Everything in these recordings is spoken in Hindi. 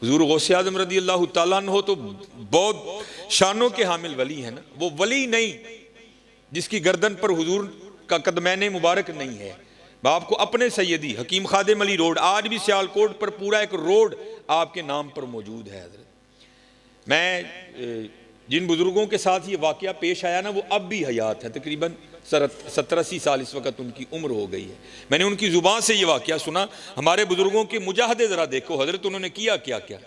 हुजूर गौसे आज़म रज़ी अल्लाह ताला अन्हु तो बहुत शानों के हामिल वली है ना, वो वली नहीं जिसकी गर्दन पर हुजूर का कदमैन मुबारक नहीं है। मैं आपको अपने सैयदी हकीम खादिम अली रोड, आज भी सियालकोट पर पूरा एक रोड आपके नाम पर मौजूद है हज़रत। मैं जिन बुज़ुर्गों के साथ ये वाक़या पेश आया ना, वो अब भी हयात है, तकरीबन 70-80 साल इस वक्त उनकी उम्र हो गई है। मैंने उनकी ज़ुबान से ये वाक़या सुना। हमारे बुज़ुर्गों के मुजाहदे ज़रा देखो हज़रत, उन्होंने किया क्या क्या।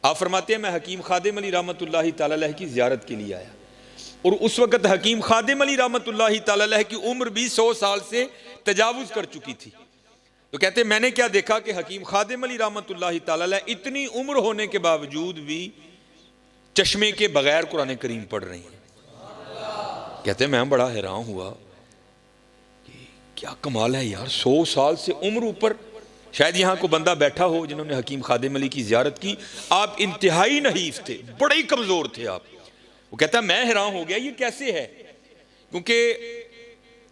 आप फरमाते हैं मैं हकीम खादिम अली रहमतुल्लाहि तआला अलैह की ज़ियारत के लिए आया, और उस वक़्त हकीम खादिम अली रहमतुल्लाहि तआला अलैह की उम्र भी 100 साल से तजावुज़ कर चुकी थी। तो कहते मैंने क्या देखा कि हकीम खादिम अली रहमतुल्लाहि तआला अलैह इतनी उम्र होने के बावजूद भी चश्मे के बगैर कुरान करीम पढ़ रही हैं। कहते मैं बड़ा हैरान हुआ कि क्या कमाल है यार, 100 साल से उम्र ऊपर। शायद यहाँ को बंदा बैठा हो जिन्होंने हकीम खादिम अली की ज़ियारत की। आप इंतहाई नहीफ थे, बड़े ही कमज़ोर थे आप। वो कहता मैं हैरान हो गया ये कैसे है, क्योंकि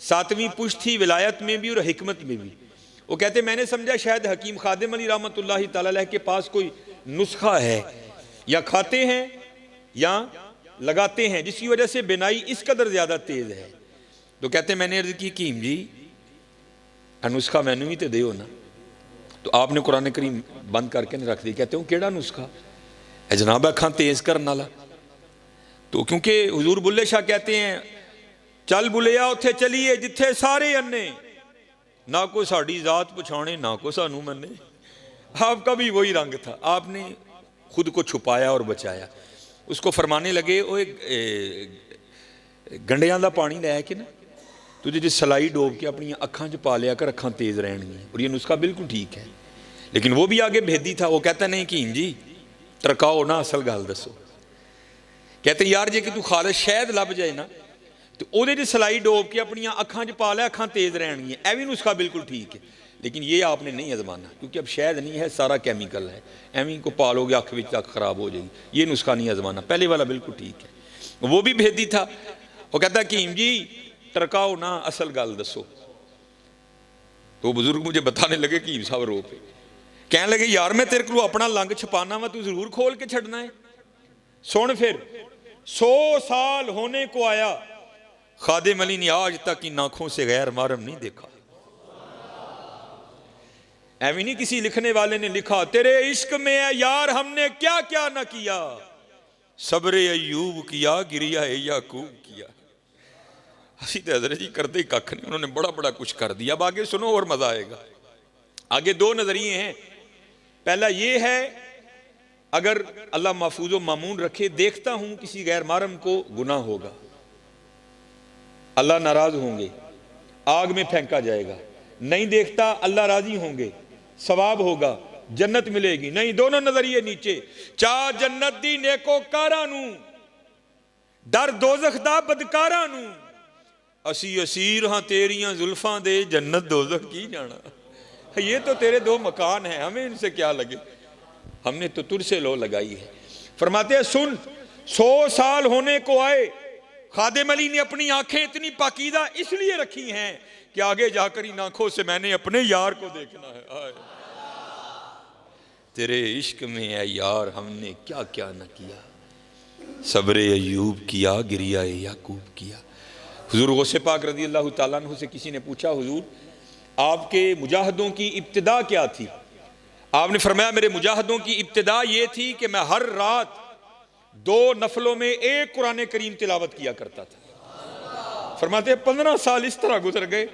7वीं पुश्त थी विलायत में भी और हिकमत में भी। वो कहते मैंने समझा शायद हकीम खादिम अली रहमतुल्लाहि तआला अलैह के पास कोई नुस्खा है, या खाते हैं या लगाते हैं, जिसकी वजह से बिनाई इस कदर ज़्यादा तेज़ है। तो कहते मैंने अर्ज़ की हकीम जी नुस्खा मैनू भी तो दो ना। तो आपने कुरान करीम बंद करके नहीं रख दी। कहते हो केड़ा नुस्खा है जनाब अखां तेज़ करने वाला। तो क्योंकि हुजूर बुल्ले शाह कहते हैं चल बुलिया उत्थे चलिए जिथे सारे अन्ने, ना कोई साड़ी जात पछाणे ना को सानू मन्ने। आपका भी वही रंग था, आपने खुद को छुपाया और बचाया। उसको फरमाने लगे वो गंडियां दा पानी लैके ना तुझे जी सलाई डोब के अपनी अखां च पा लिया कर, अखां तेज़ रहनगियां। और ये नुस्खा बिल्कुल ठीक है, लेकिन वो भी आगे भेदी था। वो कहता नहीं कीम जी तरकाओ ना, असल गल दसो। कहते यार जे कि तू खालिस शहद लभ जाए ना तो ਉਹਦੇ 'ਚ सलाई डोब के अपन अखां च पा लिया, अखां तेज़ रहनगियां। यह भी नुस्खा बिल्कुल ठीक है, लेकिन ये आपने नहीं आजमाना, क्योंकि अब शहद नहीं है, सारा कैमिकल है। एवं को पालोगे अख विच अख खराब हो जाएगी। ये नुस्खा नहीं आजमाना, पहले वाला बिल्कुल ठीक है। वो भी भेदी था। वो कहता हकीम जी टरकाओ ना, असल गल दसो। तो बुजुर्ग मुझे बताने लगे हकीम साहब रो पे, कहने लगे यार मैं तेरे को अपना लंग छपाना वा, तू जरूर खोल के छड़ना है। सुन फिर 100 साल होने को आया, खादिम अली ने आज तक इन आंखों से गैर महरम नहीं देखा। ऐवी नहीं किसी लिखने वाले ने लिखा तेरे इश्क में है यार हमने क्या क्या ना किया, सब्रे अयूब किया गिरिया याकूब किया। असी तो हजरत जी करते ही कख नहीं, उन्होंने बड़ा बड़ा कुछ कर दिया। अब आगे सुनो और मजा आएगा। आगे 2 नजरिए हैं। पहला ये है अगर अल्लाह महफूज व मामून रखे, देखता हूं किसी गैर महरम को गुनाह होगा, अल्लाह नाराज होंगे, आग में फेंका जाएगा। नहीं देखता अल्लाह राजी होंगे, सवाब होगा, जन्नत मिलेगी। नहीं, दोनों नजरिए नीचे। चाह जन्नत दी नेकोकारां नू, डर दोजख दा बदकारां नू। असी असीर हाँ तेरियां जुल्फां दे, जन्नत दोजख की जाना। ये तो तेरे 2 मकान हैं, हमें इनसे क्या लगे, हमने तो तुझसे लो लगाई है। फरमाते हैं सुन 100 साल होने को आए, खादिम अली ने अपनी आंखें इतनी पाकीदा इसलिए रखी हैं कि आगे जाकर इन आंखों से मैंने अपने यार को देखना है। आए तेरे इश्क में है यार हमने क्या क्या न किया, सब्रे अयूब किया गिरिया याकूब किया। हुजूर गौसे पाक रज़ी अल्लाह ताला अन्हु से किसी ने पूछा हुजूर आपके मुजाहिदों की इब्तिदा क्या थी? आपने फरमाया मेरे मुजाहिदों की इब्तिदा ये थी कि मैं हर रात 2 नफलों में 1 कुरान करीम तिलावत किया करता था। फरमाते 15 साल इस तरह गुजर गए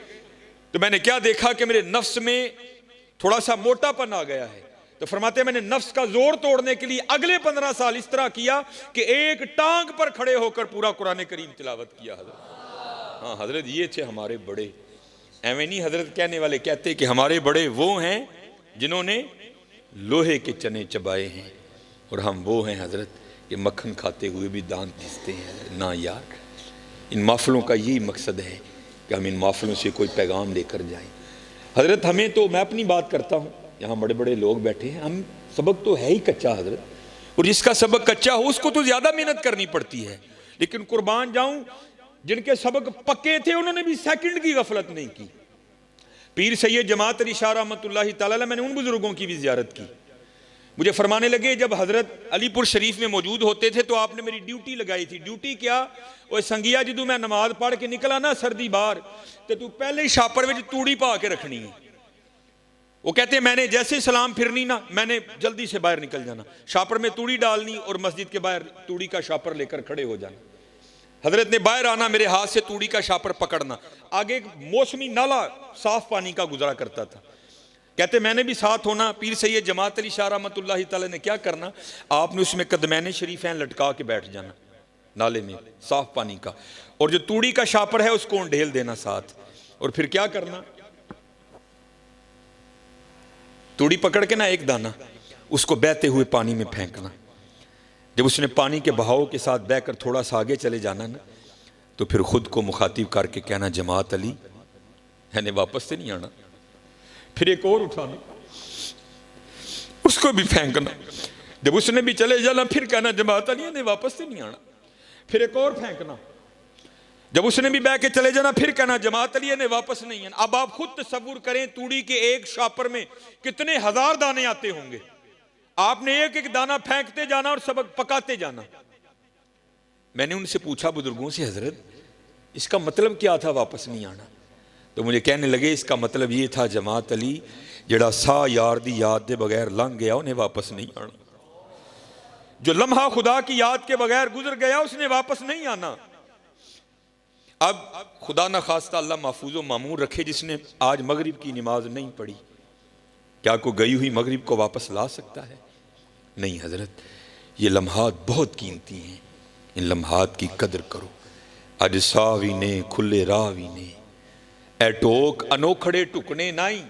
तो मैंने क्या देखा कि मेरे नफ्स में थोड़ा सा मोटापन आ गया है। तो फरमाते मैंने नफ्स का जोर तोड़ने के लिए अगले 15 साल इस तरह किया कि एक टांग पर खड़े होकर पूरा कुरान करीम तिलावत किया। हजरत हाँ हजरत ये थे हमारे बड़े। एवं नहीं हजरत कहने वाले कहते कि हमारे बड़े वो हैं जिन्होंने लोहे के चने चबाए हैं, और हम वो हैं हजरत कि मक्खन खाते हुए भी दांत घिसते हैं। ना यार, इन महफिलों का यही मकसद है कि हम इन महफिलों से कोई पैगाम लेकर जाएं। हजरत हमें तो, मैं अपनी बात करता हूँ, यहाँ बड़े बड़े लोग बैठे हैं, हम सबक तो है ही कच्चा हजरत, और जिसका सबक कच्चा हो उसको तो ज़्यादा मेहनत करनी पड़ती है। लेकिन कुर्बान जाऊँ जिनके सबक पक्के थे उन्होंने भी सेकंड की गफलत नहीं की। पीर सैयद जमात अली शाह रहमतुल्लाहि तआला, मैंने उन बुजुर्गों की भी ज़ियारत की मुझे फरमाने लगे जब हज़रत अलीपुर शरीफ में मौजूद होते थे तो आपने मेरी ड्यूटी लगाई थी। ड्यूटी क्या? वो संगिया जदू मैं नमाज पढ़ के निकला ना सर्दी बाहर, तो तू पहले ही छापर में तूड़ी पा के रखनी है। वो कहते हैं मैंने जैसे सलाम फिरनी ना, मैंने जल्दी से बाहर निकल जाना, छापर में तूड़ी डालनी और मस्जिद के बाहर तूड़ी का छापर लेकर खड़े हो जाना। हजरत ने बाहर आना, मेरे हाथ से तूड़ी का छापर पकड़ना। आगे एक मौसमी नाला साफ पानी का गुजरा करता था। कहते मैंने भी साथ होना। पीर सैयद जमात अली शाह रहमतुल्लाहि तआला ने क्या करना, आपने उसमें कदमैन शरीफैन लटका के बैठ जाना नाले में साफ पानी का, और जो तूड़ी का छापर है उसको ढेल देना साथ। और फिर क्या करना, तूड़ी पकड़ के ना एक दाना उसको बहते हुए पानी में फेंकना। जब उसने पानी के बहाव के साथ बहकर थोड़ा सा आगे चले जाना ना, तो फिर खुद को मुखातिब करके कहना जमात अली मैंने वापस से नहीं आना। फिर एक और उठाना, उसको भी फेंकना। जब उसने भी चले जाना फिर कहना जमात अली ने वापस से नहीं आना। फिर एक और फेंकना। जब उसने भी बह के चले जाना फिर कहना जमात अली ने वापस नहीं आना। अब आप खुद तसव्वुर करें तूड़ी के एक छापर में कितने हजार दाने आते होंगे। आपने एक एक दाना फेंकते जाना और सबक पकाते जाना। मैंने उनसे पूछा बुजुर्गों से, हजरत इसका मतलब क्या था वापस नहीं आना? तो मुझे कहने लगे इसका मतलब ये था जमात अली जड़ा सा यार दी याद के बगैर लंघ गया उन्हें वापस नहीं आना। जो लम्हा खुदा की याद के बगैर गुजर गया उसने वापस नहीं आना। अब खुदा ना खास्ता अल्लाह महफूज मामूर रखे जिसने आज मगरिब की नमाज नहीं पढ़ी, क्या को गई हुई मगरिब को वापस ला सकता है? नहीं हजरत, ये लम्हात बहुत कीमती हैं, इन लम्हात की कदर करो। अज सावी ने खुले रावी ने ए टोक अनोखड़े टुकने नाई,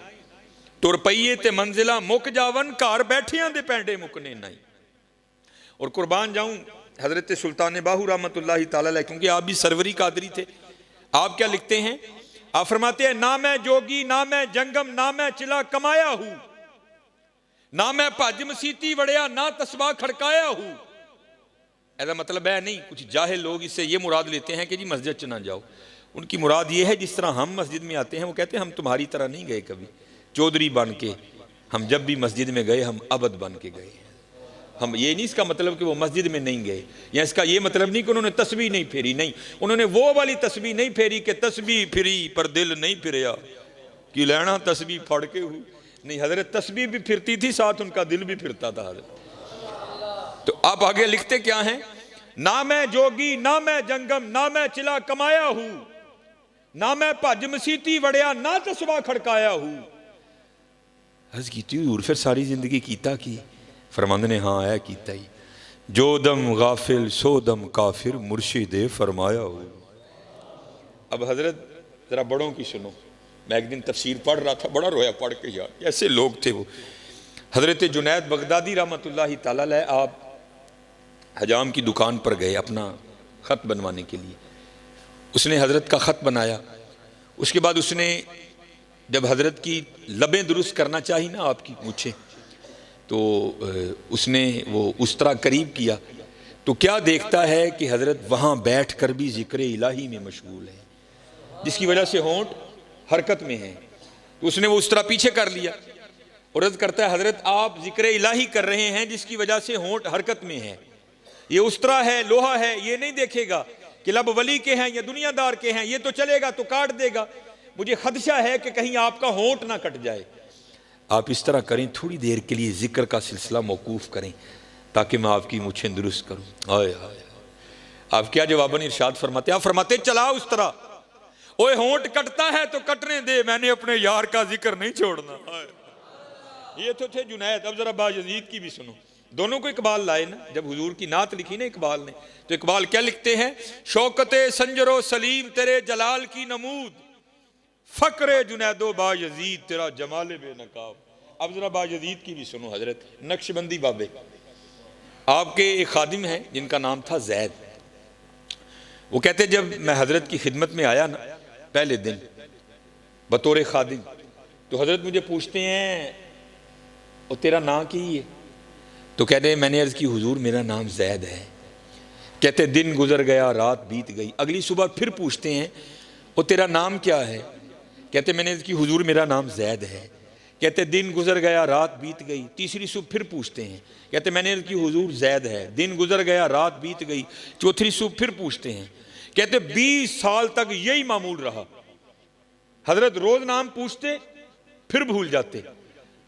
तुर पईए ते मंजिला मुक जावन घर बैठियां दे पैंडे मुकने नाई। और कुर्बान जाऊं हजरत सुल्तान बाहू रहमतुल्लाहि ताला अलैह, क्योंकि आप भी सरवरी कादरी थे। आप क्या लिखते हैं? आप फरमाते हैं ना मैं जोगी ना मैं जंगम ना मैं चिला कमाया हूं, ना मैं भज मसीती वड़िया ना तस्बा खड़काया हूं। ऐसा मतलब है नहीं, कुछ जाहिल लोग इससे ये मुराद लेते हैं कि जी मस्जिद च ना जाओ। उनकी मुराद ये है जिस तरह हम मस्जिद में आते हैं, वो कहते हैं हम तुम्हारी तरह नहीं गए कभी चौधरी बन के, हम जब भी मस्जिद में गए हम अबद बन के गए। हम ये नहीं इसका मतलब कि वो मस्जिद में नहीं गए, या इसका ये मतलब नहीं कि उन्होंने तस्बीह नहीं फेरी, नहीं, उन्होंने वो वाली तस्बीह नहीं फेरी कि तस्बीह फिरी पर दिल नहीं फिरया कि लेना तस्बीह फड़ के हूँ। नहीं, हजरत तस्बीह भी फिरती थी, साथ उनका दिल भी फिरता था हजरत। तो आप आगे लिखते क्या हैं? ना मैं जोगी ना मैं जंगम ना मैं चिला कमाया हूं, ना मैं भज मसीती वड़िया ना तस्बा खड़काया हूं। हज की फिर सारी जिंदगी कीता की? फरमांदे ने हाँ है कीता ही। जो दम गाफिल सो दम काफिर मुर्शिदे फरमाया हो। अब हजरत जरा बड़ों की सुनो। मैं एक दिन तफसीर पढ़ रहा था, बड़ा रोया पढ़ के यार, ऐसे लोग थे वो। हजरत जुनैद बगदादी रहमतुल्लाहि ताला अलैह आप हजाम की दुकान पर गए अपना ख़त बनवाने के लिए। उसने हजरत का ख़त बनाया। उसके बाद उसने जब हजरत की लबें दुरुस्त करना चाहिए ना आपकी मूछें, तो उसने वो उस तरह करीब किया तो क्या देखता है कि हजरत वहाँ बैठ कर भी जिक्र इलाही में मशगूल है, जिसकी वजह से होंठ हरकत में है। तो उसने वो उस तरह पीछे कर लिया और अर्ज़ करता है हजरत आप जिक्र इलाही कर रहे हैं जिसकी वजह से होंठ हरकत में है। ये उस तरह है, लोहा है, ये नहीं देखेगा कि लब वली के हैं या दुनियादार के हैं, ये तो चलेगा तो काट देगा। मुझे खदशा है कि कहीं आपका होंठ ना कट जाए। आप इस तरह करें, थोड़ी देर के लिए जिक्र का सिलसिला मौकूफ करें ताकि मैं आपकी मुझे दुरुस्त करूं। आए हाय, आप क्या जवाबन इरशाद फरमाते? आप फरमाते चला उस तरह, ओए होंठ कटता है तो कटने दे, मैंने अपने यार का जिक्र नहीं छोड़ना। ये तो थे जुनैद। अब जरा बायजीद की भी सुनो। दोनों को इकबाल लाए ना, जब हुजूर की नात लिखी ना इकबाल ने, तो इकबाल क्या लिखते हैं? शौकते संजरो सलीम तेरे जलाल की नमूद, फकरे जुनैदो बायजीद तेरा जमाले बेनकाब। अब जरा बायजीद की भी सुनो। हजरत नक्शबंदी बाबे आपके एक खादिम हैं जिनका नाम था जैद। वो कहते जब मैं हजरत की खिदमत में आया ना पहले दिन बतौर खादिम, तो हजरत मुझे पूछते हैं और तेरा नाम क्या है? तो कहते हैं मैंने अर्ज़ की हुजूर मेरा नाम जैद है। कहते दिन गुजर गया रात बीत गई। अगली सुबह फिर पूछते हैं और तेरा नाम क्या है? कहते मैंने अर्ज़ की हुजूर मेरा नाम जैद है। कहते दिन गुजर गया रात बीत गई। तीसरी सुबह फिर पूछते हैं, कहते मैंने अर्ज़ की हुजूर ज़ैद है। दिन गुजर गया रात बीत गई। चौथी सुबह फिर पूछते हैं, कहते 20 साल तक यही मामूल रहा। हजरत रोज नाम पूछते फिर भूल जाते,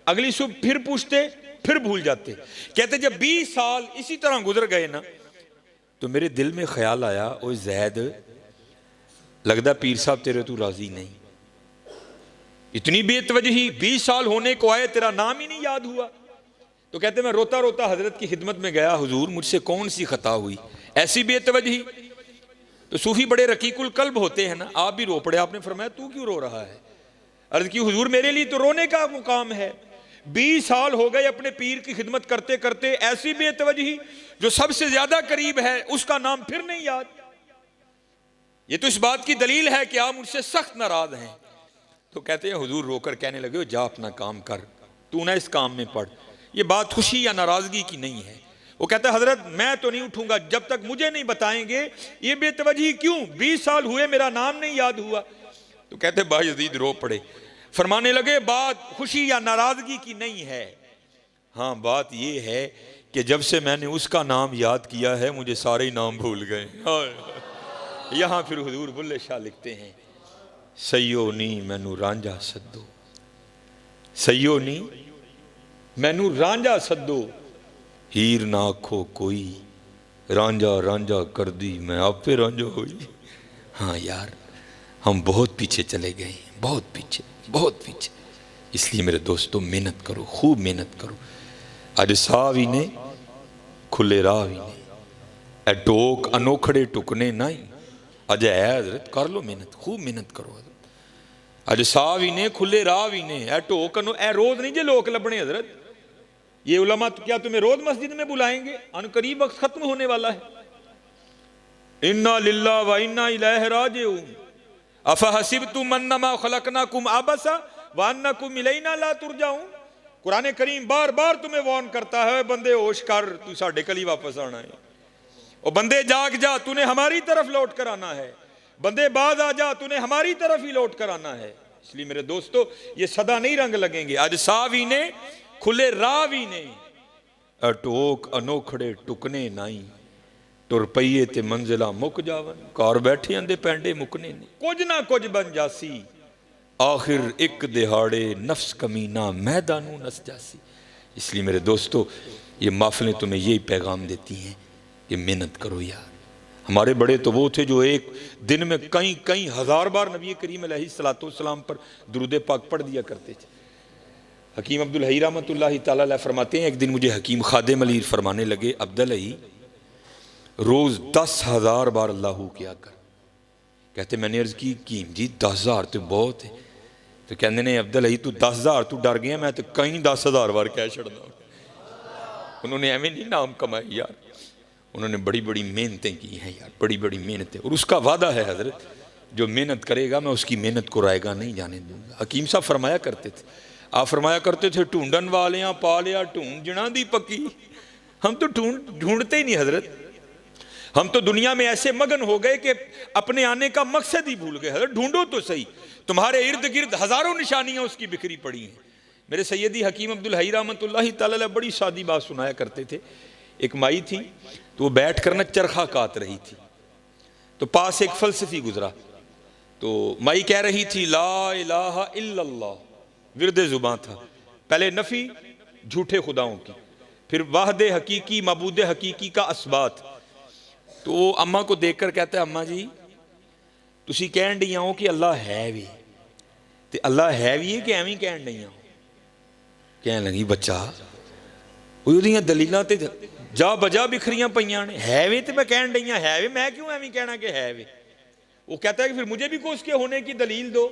अगली सुबह फिर पूछते फिर भूल जाते। कहते जब 20 साल इसी तरह गुजर गए ना, तो मेरे दिल में ख्याल आया, ओ ज़ैद लगदा पीर साहब तेरे तू राजी नहीं, इतनी बेतवजही 20 साल होने को आए तेरा नाम ही नहीं याद हुआ। तो कहते मैं रोता रोता हजरत की खिदमत में गया, हुजूर मुझसे कौन सी खता हुई, ऐसी बेतवजही। तो सूफी बड़े रकीकुल कल्ब होते हैं ना, आप भी रो पड़े। आपने फरमाया तू क्यों रो रहा है? अर्ज की हुजूर मेरे लिए तो रोने का मुकाम है, 20 साल हो गए अपने पीर की खिदमत करते करते, ऐसी बेतवजही जो सबसे ज्यादा करीब है उसका नाम फिर नहीं याद। ये तो इस बात की दलील है कि आप मुझसे सख्त नाराज हैं। तो कहते हैं हुजूर रोकर कहने लगे, जा अपना काम कर, तू ना इस काम में पड़, ये बात खुशी या नाराजगी की नहीं है। वो कहता है हजरत मैं तो नहीं उठूंगा जब तक मुझे नहीं बताएंगे ये बेतवजही क्यों, 20 साल हुए मेरा नाम नहीं याद हुआ। तो कहते बायज़ीद रो पड़े, फरमाने लगे बात खुशी या नाराजगी की नहीं है, हाँ बात ये है कि जब से मैंने उसका नाम याद किया है मुझे सारे ही नाम भूल गए। यहां फिर हुजूर बुल्ले शाह लिखते हैं, सैयो नी मैनू रांझा सद्दो, सैयो नी मैनू रांझा सद्दो, हीर ना आखो कोई, रांझा रांझा कर दी मैं आपे रांझा हुई। हाँ यार हम बहुत पीछे चले गए, बहुत पीछे बहुत पीछे। इसलिए मेरे दोस्तों मेहनत करो, खूब मेहनत करो। अज साह भी ने खुले राह भी ने, ए टोक अनोखड़े टुकने नहीं, अज है हजरत कर लो मेहनत, खूब मेहनत करो हजरत। अज साह भी ने खुले राह भी ने, ए टोक ए रोज नहीं जे लोग लबने हजरत, ये उलमा तो क्या तुम्हें रोज मस्जिद में बुलाएंगे? अनकरीब वक्त खत्म होने वाला है। इन्ना लिल्लाह व इन्ना इलैहि राजिऊन, अफहसिबतुम अन्नमा खलकनाकुम आबसा व अन्नकुम इलैना ला तुरजाऊन। कुरान करीम बार बार तुम्हें वार्न करता है, बंदे होश कर, तू साढ़े कल ही वापस आना है। और बंदे जाग जा, तूने हमारी तरफ लौट कर आना है। बंदे बाज आ जा, तूने हमारी तरफ ही लौट कर आना है। इसलिए मेरे दोस्तों ये सदा नहीं रंग लगेंगे। अज सावी ने खुले रावी ने, अटोक अनोखड़े टुकने नाई, तुर पईए ते मंजिला मुक जावन, कार बैठे आंदे पैंडे मुकने ने, कुछ ना कुछ बन जासी, आखिर एक दिहाड़े नफ्स कमीना मैदानू नस जासी। इसलिए मेरे दोस्तों ये महफिलें तुम्हें यही पैगाम देती हैं कि मेहनत करो यार। हमारे बड़े तो वो थे जो एक दिन में कई कई हजार बार नबी करीम अलैहिस्सलाम पर दुरूद पाक पढ़ दिया करते थे। हकीम अब्दुल हई रहमतुल्लाहि तआला अलैह फरमाते हैं, एक दिन मुझे हकीम खादिम अली फरमाने लगे, अब्दुल हई रोज 10,000 बार अल्लाहू किया कर। कहते मैंने अर्ज की हकीम जी 10,000 तो बहुत है। तो कहते ने अब्दुल हई तू 10,000 तू डर गया, मैं तो कई 10,000 बार कह छड़ना। उन्होंने एवं नहीं नाम कमाए यार, उन्होंने बड़ी बड़ी मेहनतें की हैं यार, बड़ी बड़ी मेहनतें। और उसका वादा है हजरत, जो मेहनत करेगा मैं उसकी मेहनत को रायगा नहीं जाने दूंगा। हकीम साहब फरमाया करते थे, आप फरमाया करते थे, ढूंढन वाले पा लिया ढूंढ जना दी पक्की। हम तो ढूंढते ही नहीं हजरत, हम तो दुनिया में ऐसे मगन हो गए कि अपने आने का मकसद ही भूल गए। हजरत ढूंढो तो सही, तुम्हारे इर्द गिर्द हजारों निशानियां उसकी बिखरी पड़ी हैं। मेरे सैयदी हकीम अब्दुल हई रहमतुल्लाहि तआला अलैह बड़ी सादी बात सुनाया करते थे। एक माई थी तो वो बैठ कर ना चरखा काट रही थी, तो पास एक फलसफी गुजरा। तो माई कह रही थी ला इलाहा इल्लल्लाह, विरदे जुबां था। पहले नफी झूठे खुदाओं की, फिर वाहदे हकीकी मबूदे हकीकी का असबात। तो अम्मा को देखकर कहता है, अम्मा जी तुसी कहन डी हो कि अल्लाह है भी, ते अल्लाह है भी है कि एवं कहन डी हो? कहन लगी बच्चा ਉਹਦੀਆਂ दलीलां ते जा बजा बिखरियां पईयां ने, है वे तो मैं कहन डी है वे, मैं क्यों एवं कहना कि है वे? वो कहता है कि फिर मुझे भी को उसके होने की दलील दो।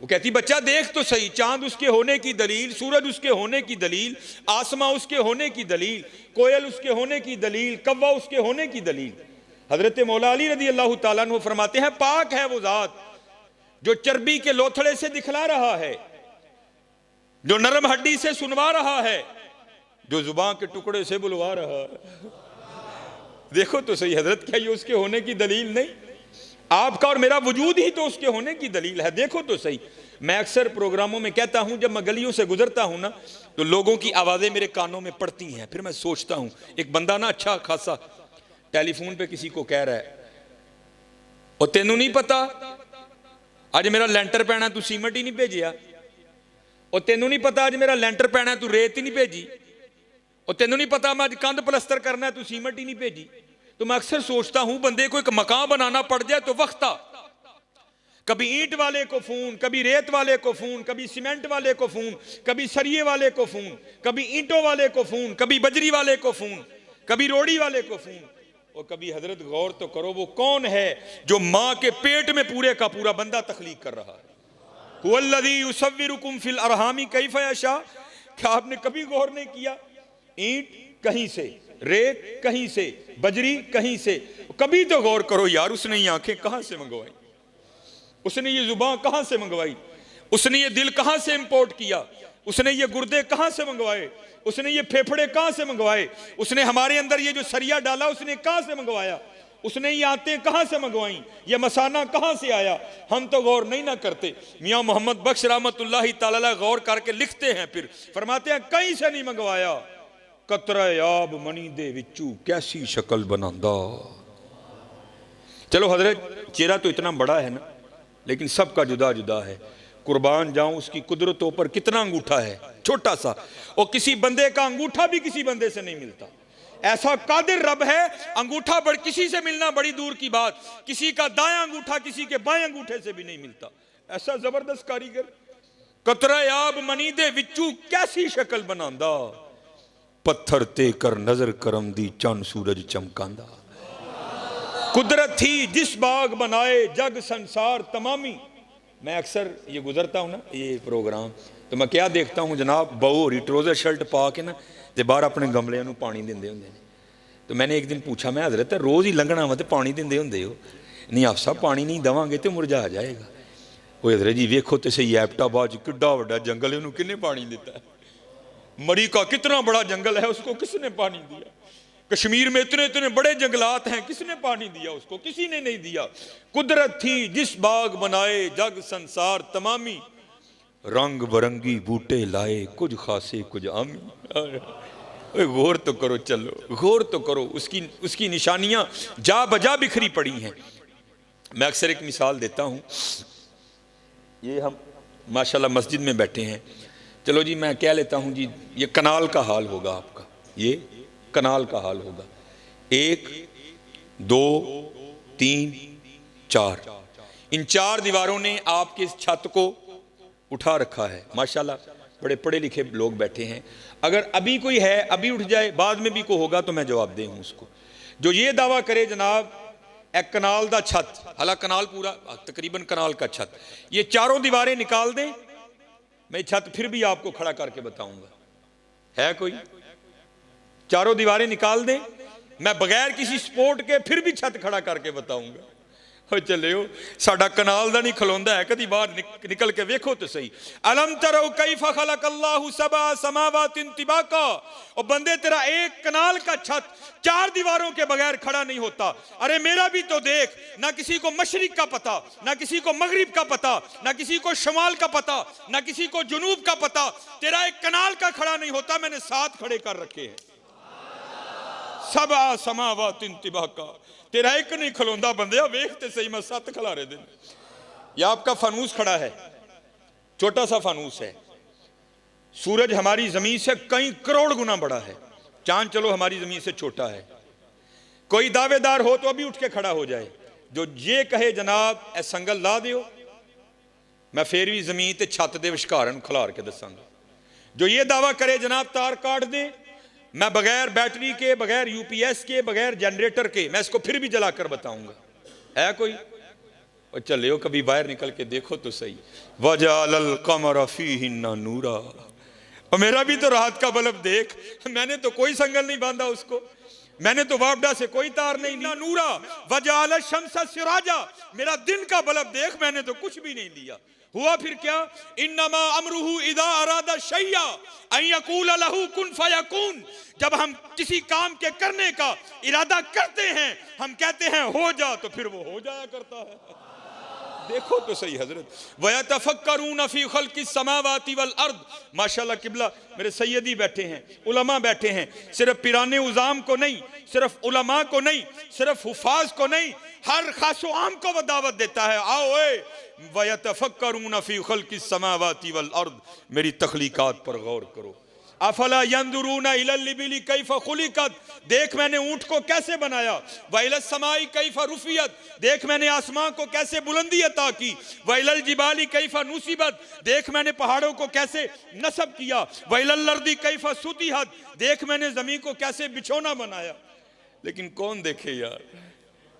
वो कहती बच्चा देख तो सही, चांद उसके होने की दलील, सूरज उसके होने की दलील, आसमां उसके होने की दलील, कोयल उसके होने की दलील, कव्वा उसके होने की दलील। हजरत मौला अली रज़ी अल्लाह तआला अन्हु फरमाते हैं, पाक है वो जात जो चर्बी के लोथड़े से दिखला रहा है, जो नरम हड्डी से सुनवा रहा है, जो जुबान के टुकड़े से बुलवा रहा है। देखो तो सही हजरत, क्या ये उसके होने की दलील नहीं? आपका और मेरा वजूद ही तो उसके होने की दलील है। देखो तो सही, मैं अक्सर प्रोग्रामों में कहता हूं, जब मैं गलियों से गुजरता हूं ना तो लोगों की आवाज़ें मेरे कानों में पड़ती हैं। फिर मैं सोचता हूं, एक बंदा ना अच्छा खासा टेलीफोन पे किसी को कह रहा है, और तेनू नहीं पता अज मेरा लेंटर पैना, तू सीमेंट ही नहीं भेजिया। और तेनू नहीं पता अज मेरा लेंटर पैना, तू रेत ही नहीं भेजी। और तेनू नहीं पता मैं अज कंध प्लस्तर करना है, तू सीमेंट ही नहीं भेजी। तो मैं अक्सर सोचता हूं, बंदे को एक मकान बनाना पड़ जाए तो वक्ता, कभी ईंट वाले को फोन, कभी रेत वाले को फोन, कभी सीमेंट वाले को फोन, कभी सरिये वाले को फोन, कभी ईंटों वाले को फोन, कभी बजरी वाले को फोन, कभी रोड़ी वाले को फोन। और कभी हजरत गौर तो करो, वो कौन है जो मां के पेट में पूरे का पूरा बंदा तख्लीक कर रहा है। हुवल्लज़ी युसव्विरुकुम फिल अरहामी कैफ़ यशा। क्या आपने कभी गौर नहीं किया? ईंट कहीं से, रेत कहीं से, बजरी कहीं से। कभी तो गौर करो यार, उसने ये आंखें कहां से मंगवाई, उसने ये जुबान कहां से मंगवाई, उसने ये दिल कहां से इंपोर्ट किया, उसने ये गुर्दे कहां से मंगवाए, उसने ये फेफड़े कहां से मंगवाए, उसने हमारे अंदर ये जो सरिया डाला उसने कहां से मंगवाया, उसने ये आते कहां से मंगवाई, ये मसाना कहां से आया। हम तो गौर नहीं ना करते। मियां मोहम्मद बख्श रहमतुल्लाहि तआला अलैह गौर करके लिखते हैं, फिर फरमाते हैं कहीं से नहीं मंगवाया। कतरा याब मनी दे विचू कैसी शक्ल बनांदा। चलो हजरत, चेहरा तो इतना बड़ा है ना, लेकिन सबका जुदा जुदा है। कुर्बान जाऊं उसकी कुदरतों पर, कितना अंगूठा है छोटा सा, और किसी बंदे का अंगूठा भी किसी बंदे से नहीं मिलता। ऐसा कादिर रब है, अंगूठा बड़ किसी से मिलना बड़ी दूर की बात, किसी का दायां अंगूठा किसी के बाएं अंगूठे से भी नहीं मिलता। ऐसा जबरदस्त कारीगर। कतरा याब मनी दे विचू कैसी शक्ल बनांदा, पत्थर ते कर नजर करम दी चंद सूरज चमकांदा। कुदरत थी जिस बाग बनाए जग संसार तमामी। मैं अक्सर ये गुजरता हूँ ना ये प्रोग्राम, तो मैं क्या देखता हूँ जनाब, बहू होरी ट्रोजर शर्ट पा के ना ते बाहर अपने गमलियां नूं पानी दिंदे हुंदे ने। तो मैंने एक दिन पूछा, मैं हजरत रोज़ ही लंघना वा ते पानी दिंदे हुंदे हो? नहीं आप साहब, पानी नहीं देवांगे तो मुरझा जाएगा। वो हजरत जी वेखो तो सही, एबटाबाद किड्डा वड्डा जंगल है, उन्होंने किसने पानी दिता है? मरी का कितना बड़ा जंगल है, उसको किसने पानी दिया? कश्मीर में इतने इतने बड़े जंगलात हैं, किसने पानी दिया उसको? किसी ने नहीं दिया। कुदरत थी जिस बाग बनाए जग संसार तमामी, रंग बरंगी बूटे लाए कुछ खासे कुछ आमी। गौर तो करो, चलो गौर तो करो, उसकी निशानियां जा बजा बिखरी पड़ी हैं। मैं अक्सर एक मिसाल देता हूं, ये हम माशाल्लाह मस्जिद में बैठे हैं, चलो जी मैं कह लेता हूं जी ये कनाल का हाल होगा आपका, ये कनाल का हाल होगा। 1 2 3 4, इन 4 दीवारों ने आपके इस छत को उठा रखा है। माशाल्लाह बड़े पढ़े लिखे लोग बैठे हैं। अगर अभी कोई है, अभी उठ जाए, बाद में भी कोई होगा तो मैं जवाब दे हूं उसको। जो ये दावा करे जनाब एक कनाल दा छत, हालांकि कनाल पूरा तकरीबन कनाल का छत, ये 4 दीवारें निकाल दें, मैं छत फिर भी आपको खड़ा करके बताऊंगा। है कोई? 4 दीवारें निकाल दें, मैं बगैर किसी सपोर्ट के फिर भी छत खड़ा करके बताऊंगा। चलियो साडा कनाल दा नहीं खलोंदा है, कदी बाहर निकल के वेखो तो सही। अलम तरो कैफ खलकल्लाहु सबा समावातिन तिबाका। और बंदे तेरा एक कनाल का छत 4 दीवारों के बगैर खड़ा नहीं होता। अरे मेरा भी तो देख, ना किसी को मशरिक का पता, ना किसी को मगरिब का पता, ना किसी को शमाल का पता, ना किसी को जुनूब का पता। तेरा एक कनाल का खड़ा नहीं होता, मैंने 7 खड़े कर रखे हैं। सबा समावातिन तिबाका, तेरा एक नहीं खलोंदा बंदिया, वेखते सही मैं 7 खिलारे दिन। यह आपका फानूस खड़ा है, छोटा सा फानूस है। सूरज हमारी जमीन से कई करोड़ गुना बड़ा है, चांद चलो हमारी जमीन से छोटा है। कोई दावेदार हो तो अभी उठ के खड़ा हो जाए, जो ये कहे जनाब ए संगल ला दियो, मैं फिर भी जमीन ते छत दे विचकार खिलार के दसांगा। जो ये दावा करे जनाब तार काट दे, मैं बगैर बैटरी के, बगैर यूपीएस के, बगैर जनरेटर के मैं इसको फिर भी जलाकर बताऊंगा। है कोई? और चलियो कभी बाहर निकल के देखो तो सही। वजालल कमर फीहिन्ना नूरा, और मेरा भी तो रात का बल्ब देख, मैंने तो कोई संगल नहीं बांधा उसको, मैंने तो वापडा से कोई तार नहीं ली। नूरा वजाल शम्सा सिराजा, मेरा दिन का बल्ब देख, मैंने तो कुछ भी नहीं लिया। हुआ फिर क्या? इन्नमा अमरुहु इदा अरादा शैया अन यकूल लहू कुन फयकून। जब हम किसी काम के करने का इरादा करते हैं, हम कहते हैं हो जा, तो फिर वो हो जाया करता है। देखो तो सही हजरत, वयतफक्करून फी खल्किस समावाति वल अर्द। माशाल्लाह किबला मेरे सैयदी बैठे हैं, उलमा बैठे हैं, सिर्फ पिराने उजाम को नहीं, सिर्फ उलमा को नहीं, सिर्फ हुफाज को नहीं, हर खासो आम को वो दावत देता है, आओ ए वयतफक्करून फी खल्किस समावाति वल अर्द, मेरी तख्लीकात पर गौर करो। अफला यंजुरून इलल इबिली कैफा खुलिकत, देख मैंने ऊंट को कैसे बनाया, व इलस समाई कैफा रुफियत, देख मैंने आसमां को कैसे बुलंदी अता की, व इलल जिबाली कैफा नुसिबत, देख मैंने पहाड़ों को कैसे नसब किया, व इलल अर्दी कैफा सुतिहत, देख मैंने जमीन को कैसे बिछोना बनाया। लेकिन कौन देखे यार,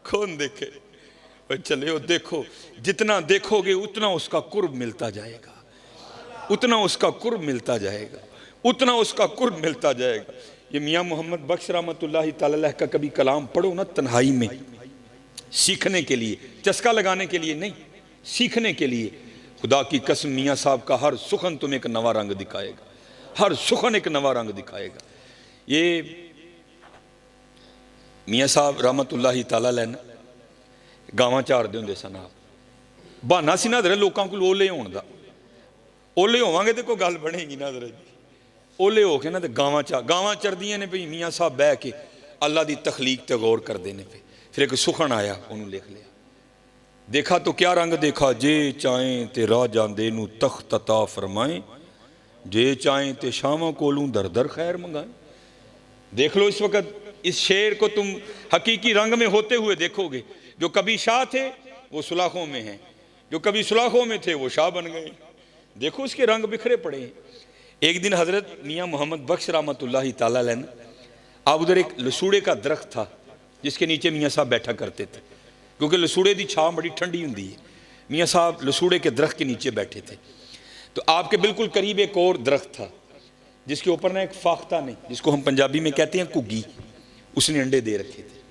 कौन देखे? चले हो देखो, जितना देखोगे उतना उसका कुर्ब मिलता जाएगा, उतना उसका कुर्ब मिलता जाएगा, उतना उसका कुर्ब मिलता जाएगा। ये मियाँ मोहम्मद बख्श रहमतुल्लाहि तआला अलैह का कभी कलाम पढ़ो ना तन्हाई में, सीखने के लिए, चस्का लगाने के लिए नहीं, सीखने के लिए। खुदा की कसम मियाँ साहब का हर सुखन तुम्हें एक नवा रंग दिखाएगा, हर सुखन एक नवा रंग दिखाएगा। ये मियाँ साहब रहमतुल्लाहि तआला अलैह ने गावां चारदे हुंदे सन। आप बहाना सी ना दरे लोगों को ओले होने का, ओले होवांगे तो कोई गल बनेगी ना दरे जी। ओले हो के ना तो गावां चरदियां ने भई मियाँ साहब बह के अल्लाह की तखलीक ते गौर करते हैं पे। फिर एक सुखन आया, उन्होंने लिख लिया, देखा तो क्या रंग देखा, जे चाहें ते राह जांदे नू तख्त अता फरमाएं, जे चाहें ते शामा कोलूं दर दर खैर मंगाएं। देख लो इस वक्त इस शेर को तुम हकीकी रंग में होते हुए देखोगे। जो कभी शाह थे वो सुलाखों में हैं, जो कभी सुलाखों में थे वो शाह बन गए। देखो उसके रंग बिखरे पड़े हैं। एक दिन हज़रत मियाँ मोहम्मद बख्श रहमतुल्लाहि तआला अलैह ने, अब उधर एक लसूड़े का दरख्त था जिसके नीचे मियाँ साहब बैठा करते थे, क्योंकि लसूड़े की छां बड़ी ठंडी होती है। मियाँ साहब लसूड़े के दरख्त के नीचे बैठे थे, तो आपके बिल्कुल करीब एक और दरख्त था जिसके ऊपर ना एक फाख्ता नहीं, जिसको हम पंजाबी में कहते हैं घुग्गी, उसने अंडे दे रखे थे।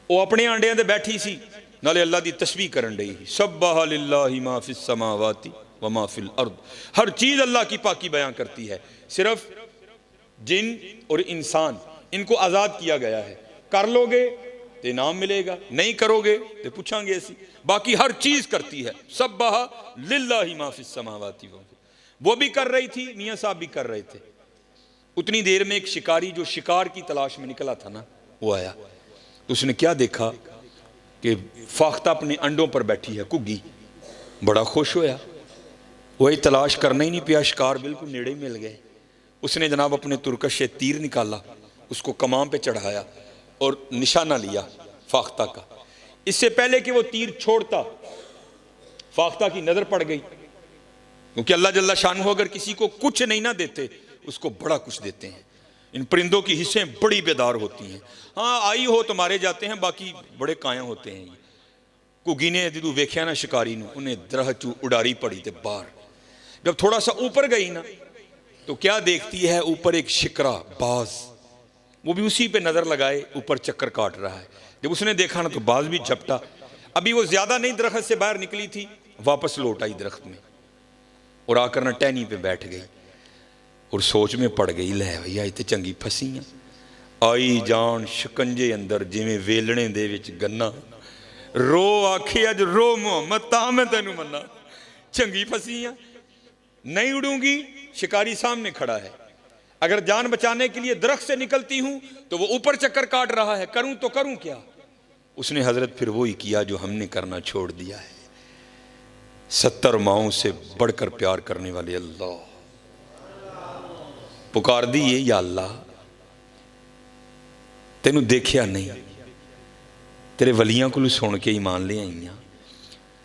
वो अपने अंडियां दे बैठी सी, नाले अल्लाह की तस्बीह करन डई, सब्बाह लिल्लाहि मा फिस समावाति व मा फिल अर्द। हर चीज़ अल्लाह की पाकी बयां करती है, सिर्फ जिन और इंसान इनको आज़ाद किया गया है। कर लोगे तो इनाम मिलेगा, नहीं करोगे तो पूछांगे ऐसी। बाकी हर चीज़ करती है। सब्बाह लिल्लाहि मा फिस समावाति व, वो भी कर रही थी, मियाँ साहब भी कर रहे थे। उतनी देर में एक शिकारी जो शिकार की तलाश में निकला था ना, वो आया। तो उसने क्या देखा कि फाख्ता अपने अंडों पर बैठी है घुग्गी। बड़ा खुश होया, वही तलाश करना ही नहीं पिया, शिकार बिल्कुल नेड़े मिल गए। उसने जनाब अपने तुरकश से तीर निकाला, उसको कमाम पे चढ़ाया और निशाना लिया फाख्ता का। इससे पहले कि वो तीर छोड़ता, फाख्ता की नज़र पड़ गई, क्योंकि अल्लाह जल्ला शानहू अगर किसी को कुछ नहीं ना देते उसको बड़ा कुछ देते हैं। इन परिंदों की हिस्सें बड़ी बेदार होती हैं। हाँ आई हो तो मारे जाते हैं, बाकी बड़े काया होते हैं। ये घुग्गी ने जो वेख्या ना शिकारी नू, उन्हें दरह चू उडारी पड़ी ते बाहर। जब थोड़ा सा ऊपर गई ना तो क्या देखती है, ऊपर एक शिकरा बाज, वो भी उसी पे नजर लगाए ऊपर चक्कर काट रहा है। जब उसने देखा ना तो बाज भी झपटा। अभी वो ज्यादा नहीं दरख्त से बाहर निकली थी, वापस लौट आई दरख्त में और आकर ना टहनी पे बैठ गई और सोच में पड़ गई, लै भैया इतने चंगी फसी आई जान शिकंजे अंदर जिमें वेलने दे विच गन्ना। रो आखी अज रो मोहम्मद ता मैं तेनू मन्ना, चंगी फसी नहीं उड़ूंगी। शिकारी सामने खड़ा है, अगर जान बचाने के लिए दरख्त से निकलती हूं तो वो ऊपर चक्कर काट रहा है, करूं तो करूं क्या। उसने हजरत फिर वही किया जो हमने करना छोड़ दिया है। 70 माओं से बढ़कर प्यार करने वाले अल्लाह पुकार दी है, या अल्लाह तेनू देखिया नहीं, तेरे वलियां को सुन के ईमान ले आई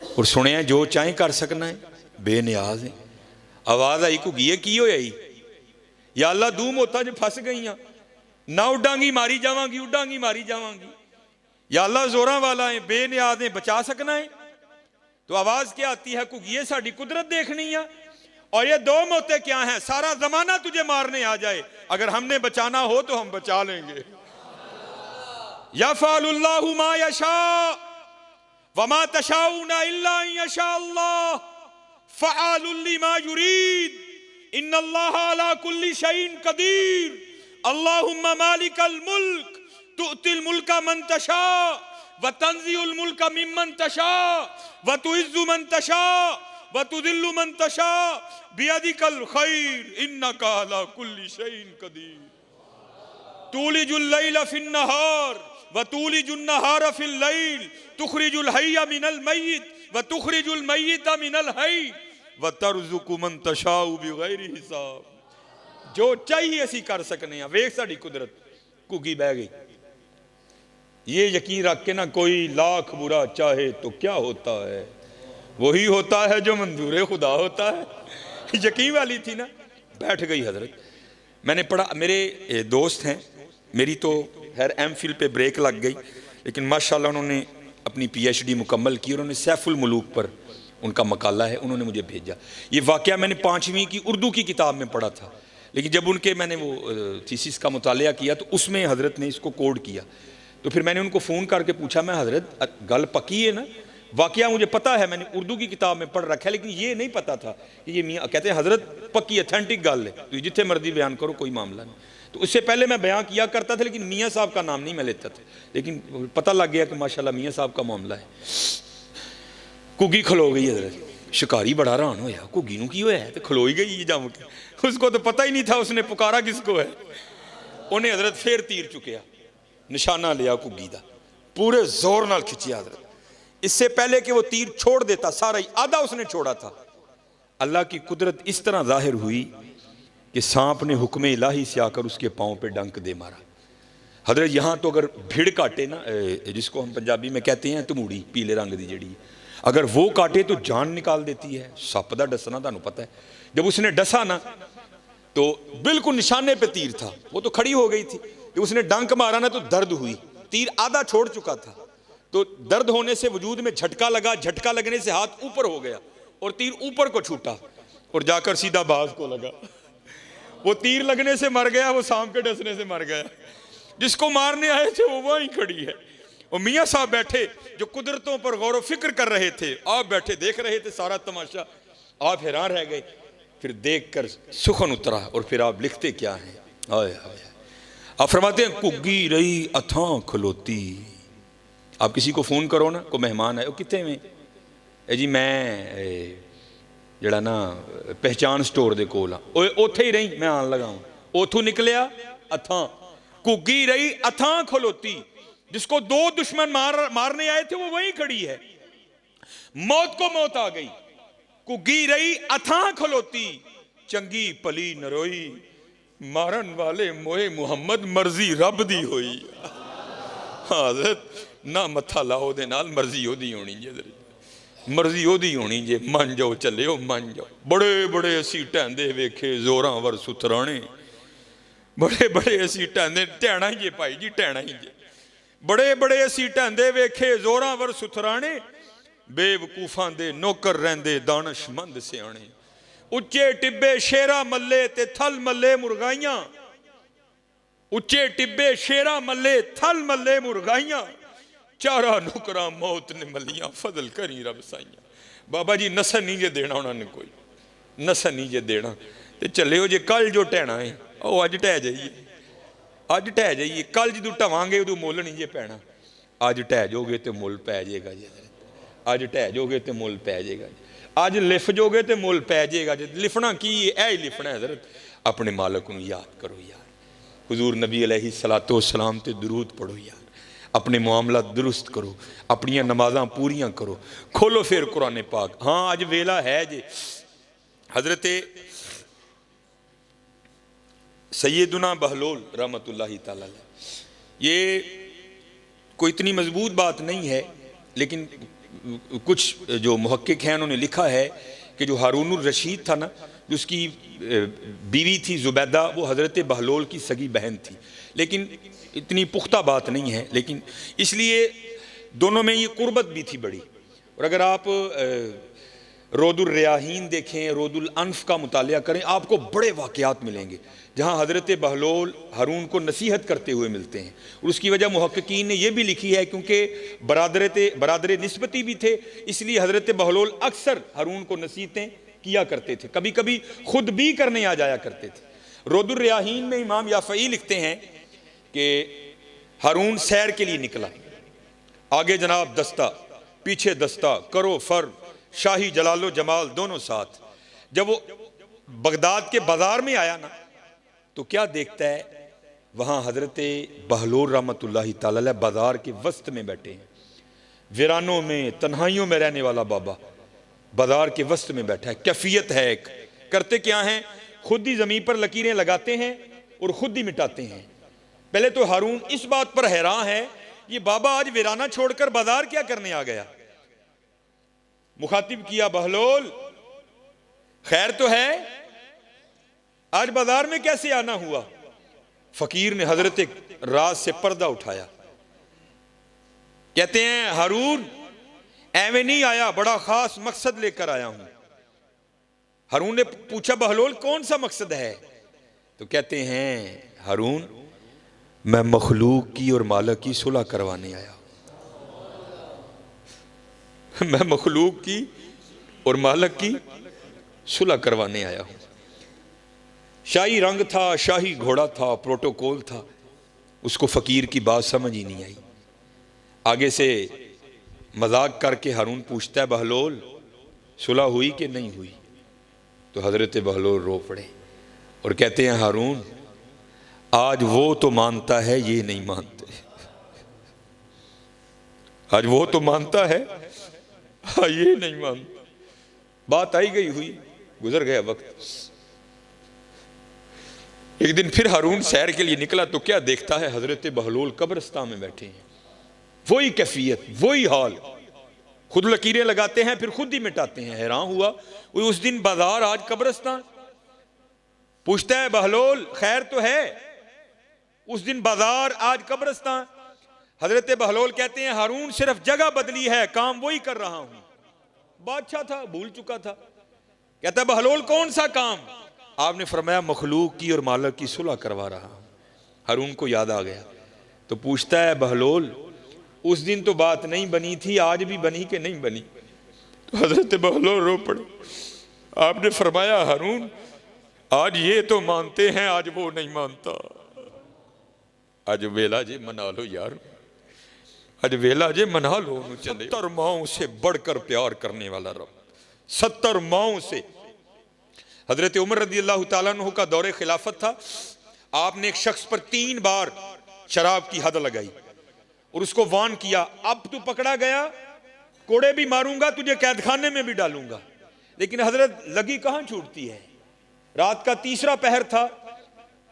और सुनिया जो चाहे कर सकना है, बेनियाज है। आवाज आई घुग्गीए की होया ही, या अल्लाह दू मौतां च फस गई ना, उडांगी मारी जावांगी, उडांगी मारी जावांगी। या अल्लाह जोरा वाला है, बेनियाज है, बचा सकना है। तो आवाज क्या आती है, घुग्गीए साडी कुदरत देखनी है, और ये 2 मौतें क्या हैं, सारा जमाना तुझे मारने आ जाए, अगर हमने बचाना हो तो हम बचा लेंगे। यफ़अलुल्लाहु मा यशा वमा तशाऊना इल्ला अन यशा अल्लाह फ़अलुल लिमा युरीद इन्नल्लाह अला कुल्ली शैइन कदीर अल्लाहुम्मा मालिकल मुल्क तुअतिल मुल्का मन तशा व तंज़िउल मुल्क मिम्मन तशा व तुइज़्ज़ु मन तशा व तुज़िल्लु मन तशा बियदिकल खैर इन्नका अला कुल्ली शैइन कदीर। तूलिजुल लैल फिन नहार व तूलिजुन नहार फिल लैल तुखरिजुल हय्य मिनल मय्यित व तुखरिजुल मय्यिता मिनल हय्य व तर्ज़ुकु मन तशाउ बिगैरि हिसाब। जो चाहिए असी कर सकने। वेख साडी कुदरत, घुगी बह गई। ये यकीन रख के ना, कोई लाख बुरा चाहे तो क्या होता है, वही होता है जो मंजूर खुदा होता है। यकीन वाली थी ना, बैठ गई हजरत। मैंने पढ़ा, मेरे दोस्त हैं, मेरी तो खैर एमफिल पे ब्रेक लग गई, लेकिन माशाल्लाह उन्होंने अपनी पीएचडी मुकम्मल की। उन्होंने सैफुल मुलूक पर उनका मकाला है, उन्होंने मुझे भेजा। ये वाक़या मैंने 5वीं की उर्दू की किताब में पढ़ा था, लेकिन जब उनके मैंने वो थीसिस का मुतालिया किया तो उसमें हज़रत ने इसको कोड किया। तो फिर मैंने उनको फ़ोन करके पूछा, मैं हज़रत गल पक्की है ना, वाक़या मुझे पता है, मैंने उर्दू की किताब में पढ़ रखा है, लेकिन ये नहीं पता था कि ये मियाँ कहते हैं हज़रत पक्की अथेंटिक गल है, तो जितने मर्जी बयान करो कोई मामला नहीं। तो उससे पहले मैं बयान किया करता था, लेकिन मियाँ साहब का नाम नहीं मैं लेता था, लेकिन पता लग गया कि माशाल्लाह मियाँ साहब का मामला है। घुगी खलो गई हज़रत। शिकारी बड़ा हैरान होया, घुगी नूं की होया है, तो खलो ही गई जम के। उसको तो पता ही नहीं था उसने पुकारा किसको है। उन्हें हज़रत फिर तीर चुकिया, निशाना लिया घुगी दा, पूरे जोर नाल खिंचिया हज़रत। इससे पहले कि वो तीर छोड़ देता, सारा ही आधा उसने छोड़ा था। अल्लाह की कुदरत इस तरह जाहिर हुई कि सांप ने हुक्म इलाही से आकर उसके पाँव पे डंक दे मारा। हज़रत यहाँ तो अगर भिड़ काटे ना, जिसको हम पंजाबी में कहते हैं तमूड़ी, पीले रंग की जड़ी, अगर वो काटे तो जान निकाल देती है। सप दा डसना तुहानू पता है। जब उसने डसा ना तो बिल्कुल निशाने पे तीर था, वो तो खड़ी हो गई थी। जब उसने डंक मारा ना तो दर्द हुई, तीर आधा छोड़ चुका था, तो दर्द होने से वजूद में झटका लगा, झटका लगने से हाथ ऊपर हो गया और तीर ऊपर को छूटा और जाकर सीधा बाज को लगा। वो तीर लगने से मर गया, वो सांप के डसने से मर गया। जिसको मारने आए थे वो वहीं खड़ी है। और मियाँ साहब बैठे जो कुदरतों पर गौर व फिक्र कर रहे थे, आप बैठे देख रहे थे सारा तमाशा। आप हैरान रह गए, फिर देखकर सुखन उतरा और फिर आप लिखते क्या हैं। आए आए, आप फरमाते हैं घुग्गी रही अथां खलोती। आप किसी को फ़ोन करो ना, कोई मेहमान है, वो कितने में जी, मैं जड़ा ना पहचान स्टोर दे कोल हाँ, उत्थे ही रही, मैं आन लगा हूँ। उथों निकलिया अथां, घुग्गी रही अथां खलोती। जिसको दो दुश्मन मारने आए थे वो वहीं खड़ी है। मौत को मौत आ गई, घुग्गी रही अथां खलोती। चंगी भली नरोई, मारन वाले मोए मुहम्मद, मर्जी रब दी होई। हाज़रत ना मत्था लाओ दे नाल, मर्जी ओदी होनी जे, मर्जी ओदी होनी जे। मन जाओ चलियो, मन जाओ। बड़े बड़े असी टहंदे वेखे जोरां वर सुथराने, बड़े बड़े असी टहंदे, टहना ही जे भाई जी, टहना ही जे। बड़े बड़े असी टहंदे वेखे जोरां वर सुथराने, बेवकूफां दे नौकर रहिंदे दानशमंद सियाणे। उच्चे टिब्बे शेरा मल्ले ते थल मल्ले मुर्गाइयां, उच्चे टिब्बे शेरा मल्ले थल मल्ले मुर्गाइयां। चारा नुकरा मौत ने मलियां, फजल करी रब साइयां। बाबा जी नसन नहीं जे देना उन्होंने, कोई नसन नहीं जे देना। ते चले हो जे कल जो टहना है वह अज ढह जाइए, अज ढह जाइए। कल जो ढवांगे उदों मुल नहीं जे पैना। अज ढह जाओगे तो मुल पै जाएगा जी, अज ढह जाओगे तो मुल पै जाएगा जी। अज लिफ जाओगे तो मुल पै जाएगा जी। लिफना की है, ही लिफना है हज़रत। अपने मालक को याद करो यार, हुजूर नबी अलैहिस्सलातु वस्सलाम ते दुरूद पढ़ो यार, अपने मामला दुरुस्त करो, अपनियां नमाज़ां पूरियां करो। खोलो फिर कुरान पाक। हाँ अज वेला है जी। हज़रत सैयदुना बहलोल रहमतुल्लाहि तआला, ये कोई इतनी मजबूत बात नहीं है, लेकिन कुछ जो मुहक्किक हैं उन्होंने लिखा है कि जो हारूनुर रशीद था ना, उसकी बीवी थी जुबैदा, वो हज़रत बहलोल की सगी बहन थी। लेकिन इतनी पुख्ता बात नहीं है, लेकिन इसलिए दोनों में ये कुर्बत भी थी बड़ी। और अगर आप रोदुल रियाहीन देखें, रोदुल अनफ का मुतालिया करें, आपको बड़े वाक़यात मिलेंगे जहाँ हज़रत बहलोल हारून को नसीहत करते हुए मिलते हैं। और उसकी वजह मुहक्किकीन ने यह भी लिखी है क्योंकि बरादर निस्बती भी थे, इसलिए हज़रत बहलोल अक्सर हारून को नसीहतें किया करते थे, कभी कभी खुद भी करने आ जाया करते थे। रोदुल रियाहीन में इमाम याफ़ई लिखते हैं कि हारून सैर के लिए निकला आगे जनाब दस्ता, पीछे दस्ता, करो फर, शाही जलालो जमाल दोनों साथ। जब वो बगदाद के बाजार में आया ना, तो क्या देखता है, वहां हजरत बहलोल रहमतुल्लाहि ताला अलैह बाजार के वस्त में बैठे हैं, वीरानों में तन्हाइयों में रहने वाला बाबा बाजार के वस्त में बैठा है। कैफियत है एक, करते क्या हैं, खुद ही जमीन पर लकीरें लगाते हैं और खुद ही मिटाते हैं। पहले तो हारून इस बात पर हैरान है, ये बाबा आज वीराना छोड़कर बाजार क्या करने आ गया। मुखातिब किया, बहलोल खैर तो है, आज बाजार में कैसे आना हुआ। फकीर ने हजरत राज से पर्दा उठाया, कहते हैं हारून एवं नहीं आया, बड़ा खास मकसद लेकर आया हूं। हारून ने पूछा, बहलोल कौन सा मकसद है। तो कहते हैं हारून मैं मखलूक की और मालिक की सुलह करवाने आया, मैं मखलूक की और मालिक की सुलह करवाने आया हूं। शाही रंग था, शाही घोड़ा था, प्रोटोकॉल था, उसको फकीर की बात समझ ही नहीं आई। आगे से मजाक करके हारून पूछता है, बहलोल सुलह हुई कि नहीं हुई। तो हजरत बहलोल रो पड़े और कहते हैं हारून आज वो तो मानता है, ये नहीं मानते। आज वो तो मानता है, ये नहीं मानता। बात आई गई हुई, गुजर गया वक्त। एक दिन फिर हारून सैर के लिए निकला, तो क्या देखता है, हजरत बहलोल कब्रिस्तान में बैठे हैं। वही कैफियत, वही हाल, खुद लकीरें लगाते हैं फिर खुद ही मिटाते हैं। हैरान हुआ, उस दिन बाजार आज कब्रिस्तान। पूछता है, बहलोल खैर तो है। उस दिन बाजार आज कब्रिस्तान। हजरत बहलोल कहते हैं, हारून सिर्फ जगह बदली है, काम वही कर रहा हूं। बादशाह था, भूल चुका था। कहता है, बहलोल कौन सा काम। आपने फरमाया मखलूक की और मालिक की सुलह करवा रहा हूं। हारून को याद आ गया, तो पूछता है, बहलोल उस दिन तो बात नहीं बनी थी, आज भी बनी कि नहीं बनी। तो हजरत बहलोल रो पड़े। आपने फरमाया, हारून आज ये तो मानते हैं, आज वो नहीं मानता। आज वेला जे मना लो यार, आज वेला जे मना लो। 70 माओं से बढ़कर प्यार करने वाला रब, 70 माओं से। हजरत उमर रदी अल्लाह ताला अन्हु का दौरे खिलाफत था। आपने एक शख्स पर 3 बार शराब की हद लगाई और उसको वार्न किया, अब तू पकड़ा गया कोड़े भी मारूंगा, तुझे कैद खाने में भी डालूंगा। लेकिन हजरत लगी कहां छूटती है। रात का 3रा पहर था,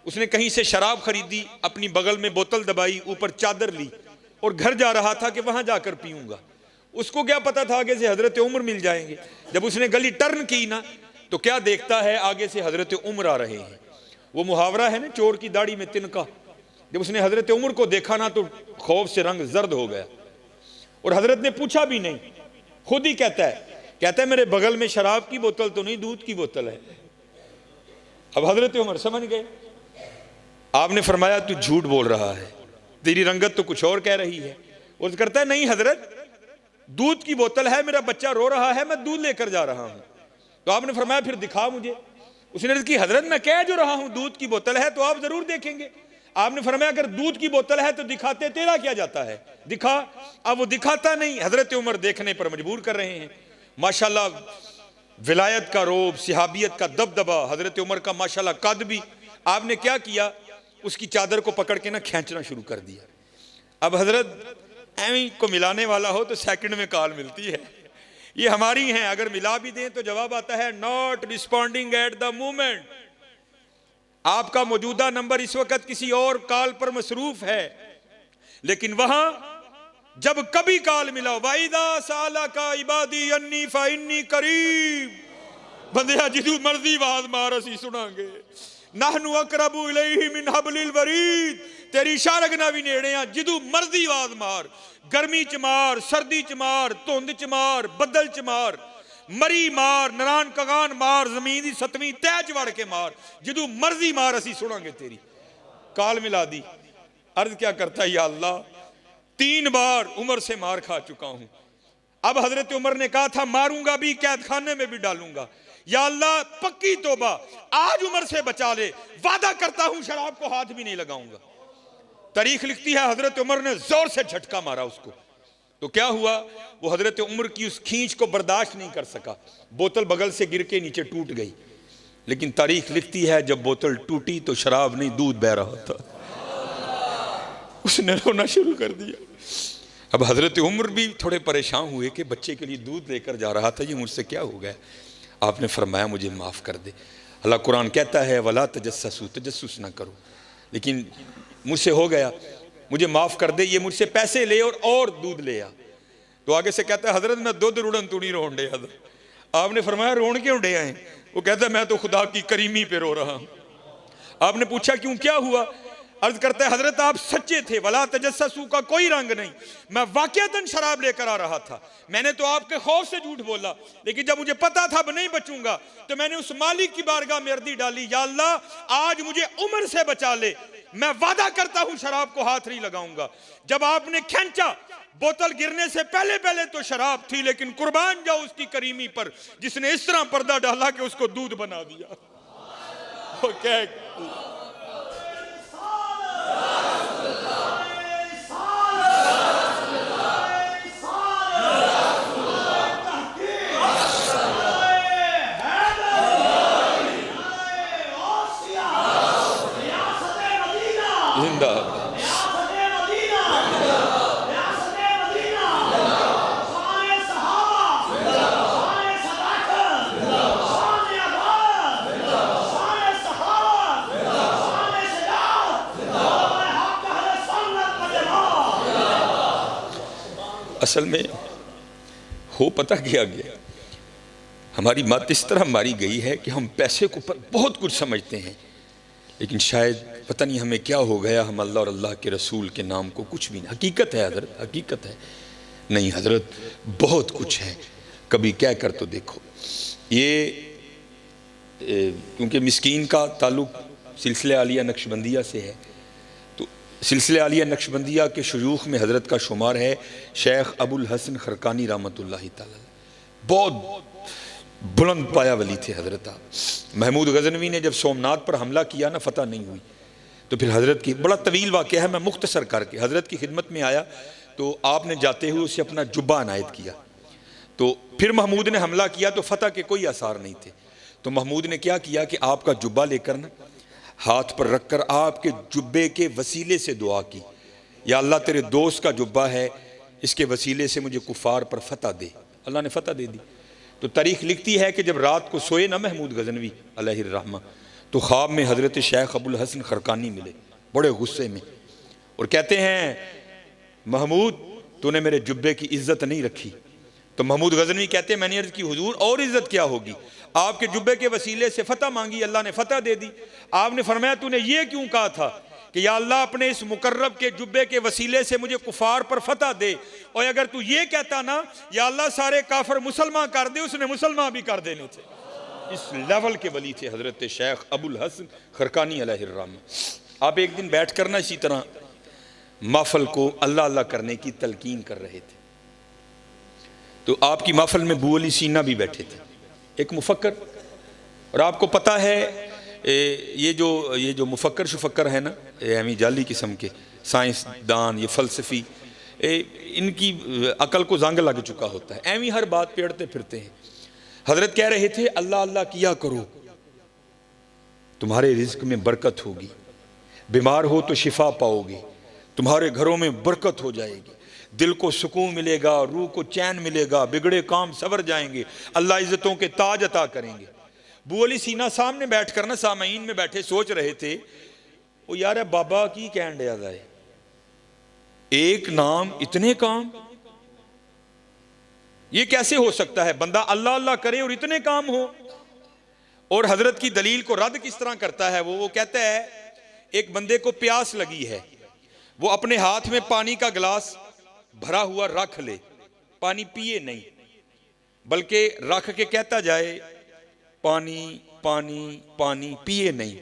उसने कहीं से शराब खरीदी, अपनी बगल में बोतल दबाई, ऊपर चादर ली और घर जा रहा था कि वहां जाकर पीऊंगा। उसको क्या पता था आगे से हजरत उमर मिल जाएंगे। जब उसने गली टर्न की ना, तो क्या देखता है, आगे से हजरत उमर आ रहे हैं। वो मुहावरा है ना, चोर की दाढ़ी में तिनका। जब उसने हजरत उमर को देखा ना, तो खौफ से रंग जर्द हो गया। और हजरत ने पूछा भी नहीं, खुद ही कहता है मेरे बगल में शराब की बोतल तो नहीं, दूध की बोतल है। अब हजरत उमर समझ गए। आपने फरमाया, तू झूठ बोल रहा है, तेरी रंगत तो कुछ और कह रही है। और करता है, नहीं हजरत दूध की बोतल है, मेरा बच्चा रो रहा है, मैं दूध लेकर जा रहा हूं। तो आपने फरमाया, फिर दिखा मुझे। उसने अर्ज की, हजरत मैं कह जो रहा हूं दूध की बोतल है, तो आप जरूर देखेंगे। आपने फरमाया, अगर दूध की बोतल है तो दिखाते तेरा क्या जाता है, दिखा। अब वो दिखाता नहीं, हजरत उमर देखने पर मजबूर कर रहे हैं। माशाल्लाह विलायत का रोब, सिहाबियत का दबदबा, हजरत उमर का माशाल्लाह कद भी। आपने क्या किया, उसकी चादर को पकड़ के ना खींचना शुरू कर दिया। अब हजरत एवं को मिलाने वाला हो तो सेकंड में कॉल मिलती है, ये हमारी हैं, अगर मिला भी दें तो जवाब आता है not responding at the moment. आपका मौजूदा नंबर इस वक्त किसी और कॉल पर मसरूफ है, लेकिन वहां जब कभी कॉल मिला, वाइदा साला का इबादी अन्नी फाइन्नी करीब, बंदिया जिदू मर्जी आवाज मार असी सुनांगे। नाहनु अकरबु इलैहि मिन हब्लिल वरीद, तेरी शारग ना भी नेड़े आ, जिदू मर्जी आवाज मार। गर्मी च मार, सर्दी च मार, धुंध च मार, बदल च मार, मरी मार, नरान कगान मार, जमीन की 7वीं तह च वड़ के मार, जिदू मर्जी मार असी सुनांगे तेरी। काल मिला दी। अर्ज क्या करता है, या अल्लाह 3 बार उमर से मार खा चुका हूं। अब हजरत उमर ने कहा था, मारूंगा भी, कैद खाने में भी डालूंगा। या अल्लाह पक्की तौबा, आज उमर से बचा ले, वादा करता हूं शराब को हाथ भी नहीं लगाऊंगा। तारीख लिखती है, हजरत उमर ने जोर से झटका मारा उसको, तो क्या हुआ, वो हजरत उमर की उस खींच को बर्दाश्त नहीं कर सका, बोतल बगल से गिर के नीचे टूट गई। लेकिन तारीख लिखती है जब बोतल टूटी तो शराब नहीं, दूध बह रहा था। उसने रोना शुरू कर दिया। अब हजरत उमर भी थोड़े परेशान हुए कि बच्चे के लिए दूध लेकर जा रहा था, ये मुझसे क्या हो गया। आपने फरमाया मुझे माफ़ कर दे। अल्लाह कुरान कहता है वला तजस्ससू, तजस्सुस ना करो, लेकिन मुझसे हो गया, मुझे माफ़ कर दे, ये मुझसे पैसे ले और दूध ले आ। तो आगे से कहता है हजरत मैं दूध रुड़न तुड़ी रोन डे। आपने फरमाया रोन क्यों डे आए? वो कहता है मैं तो खुदा की करीमी पे रो रहा हूँ। आपने पूछा क्यों, क्या हुआ? अर्ज करता है हजरत आप सच्चे थे, वला तजस्ससू का कोई रंग नहीं, मैं वाकईतन शराब लेकर आ रहा था, मैंने तो आपके खौफ से झूठ बोला, लेकिन जब मुझे पता था अब नहीं बचूंगा तो मैंने उस मालिक की बारगाह में अर्जी डाली, या अल्लाह आज मुझे उम्र से बचा ले, मैं वादा करता हूं शराब को हाथ नहीं लगाऊंगा। जब आपने खींचा, बोतल गिरने से पहले पहले तो शराब थी, लेकिन कुर्बान जाओ उसकी करीमी पर जिसने इस तरह पर्दा डाला कि उसको दूध बना दिया। असल में हो पता क्या गया, हमारी मत इस तरह मारी गई है कि हम पैसे को बहुत कुछ समझते हैं, लेकिन शायद पता नहीं हमें क्या हो गया, हम अल्लाह और अल्लाह के रसूल के नाम को कुछ भी नहीं। हकीकत है हजरत, हकीकत है। नहीं हजरत बहुत कुछ है, कभी कह कर तो देखो। ये क्योंकि मिस्कीन का ताल्लुक सिलसिले आलिया नक्शबंदिया से है, तो सिलसिले आलिया नक्शबंदिया के शयूख में हजरत का शुमार है शेख अबुल हसन खरकानी रहमतुल्लाहि तआला। बहुत बुलंद पाया वली थे हजरत। महमूद गजनवी ने जब सोमनाथ पर हमला किया ना, फतह नहीं हुई, तो फिर हजरत की बड़ा तवील वाक़या है, मैं मुख्तसर करके हजरत की खिदमत में आया तो आपने जाते हुए उसे अपना जुब्बा अनायत किया। तो फिर महमूद ने हमला किया तो फतह के कोई आसार नहीं थे, तो महमूद ने क्या किया कि आपका जुब्बा लेकर ना हाथ पर रखकर आपके जुब्बे के वसीले से दुआ की, या अल्लाह तेरे दोस्त का जुब्बा है, इसके वसीले से मुझे कुफार पर फतह दे। अल्लाह ने फतह दे दी। तो तारीख लिखती है कि जब रात को सोए ना महमूद गजनवी अलैहिर्रहमा, तो ख्वाब में हजरत शेख अबुल हसन खरकानी मिले बड़े गुस्से में, और कहते हैं महमूद तूने मेरे जुब्बे की इज्जत नहीं रखी। तो महमूद गजनवी कहते हैं मैंने अर्ज की हुजूर और इज्जत क्या होगी, आपके जुब्बे के वसीले से फतह मांगी, अल्लाह ने फतह दे दी। आपने फरमाया तूने ये क्यों कहा था कि या अल्लाह अपने इस मुकर्रब के जुब्बे के वसीले से मुझे कुफार पर फतह दे, और अगर तू ये कहता ना या अल्लाह सारे काफिर मुसलमान कर दे, उसने मुसलमान भी कर देने थे। इस लेवल के वली थे हजरत शेख अबुल हसन खरकानी अलैहिर्रहमा। आप एक दिन बैठ कर ना इसी तरह महफल को अल्लाह अल्लाह करने की तलकीन कर रहे थे, तो आपकी महफल में बू अली सीना भी बैठे थे, एक मुफक्कर। और आपको पता है ये जो मुफक्कर शुफक्कर है ना, एमी जाली किस्म के साइंसदान, ये फ़लसफ़ी, इनकी अकल को जंग लग चुका होता है, एमी हर बात पे अड़ते फिरते हैं। हजरत कह रहे थे अल्लाह अल्लाह किया करो, तुम्हारे रिज्क में बरकत होगी, बीमार हो तो शिफा पाओगे, तुम्हारे घरों में बरकत हो जाएगी, दिल को सुकून मिलेगा, रूह को चैन मिलेगा, बिगड़े काम सवर जाएंगे, अल्लाह इज्जतों के ताज अता करेंगे। बू अली सीना सामने बैठ कर ना सामईन में बैठे सोच रहे थे, वो यार बाबा की कहन दिया जाए, एक नाम इतने काम, ये कैसे हो सकता है, बंदा अल्लाह अल्लाह करे और इतने काम हो। और हजरत की दलील को रद्द किस तरह करता है वो कहता है एक बंदे को प्यास लगी है, वो अपने हाथ में पानी का गिलास भरा हुआ रख ले, पानी पिए नहीं, बल्कि रख के कहता जाए पानी पानी पानी, पिए नहीं,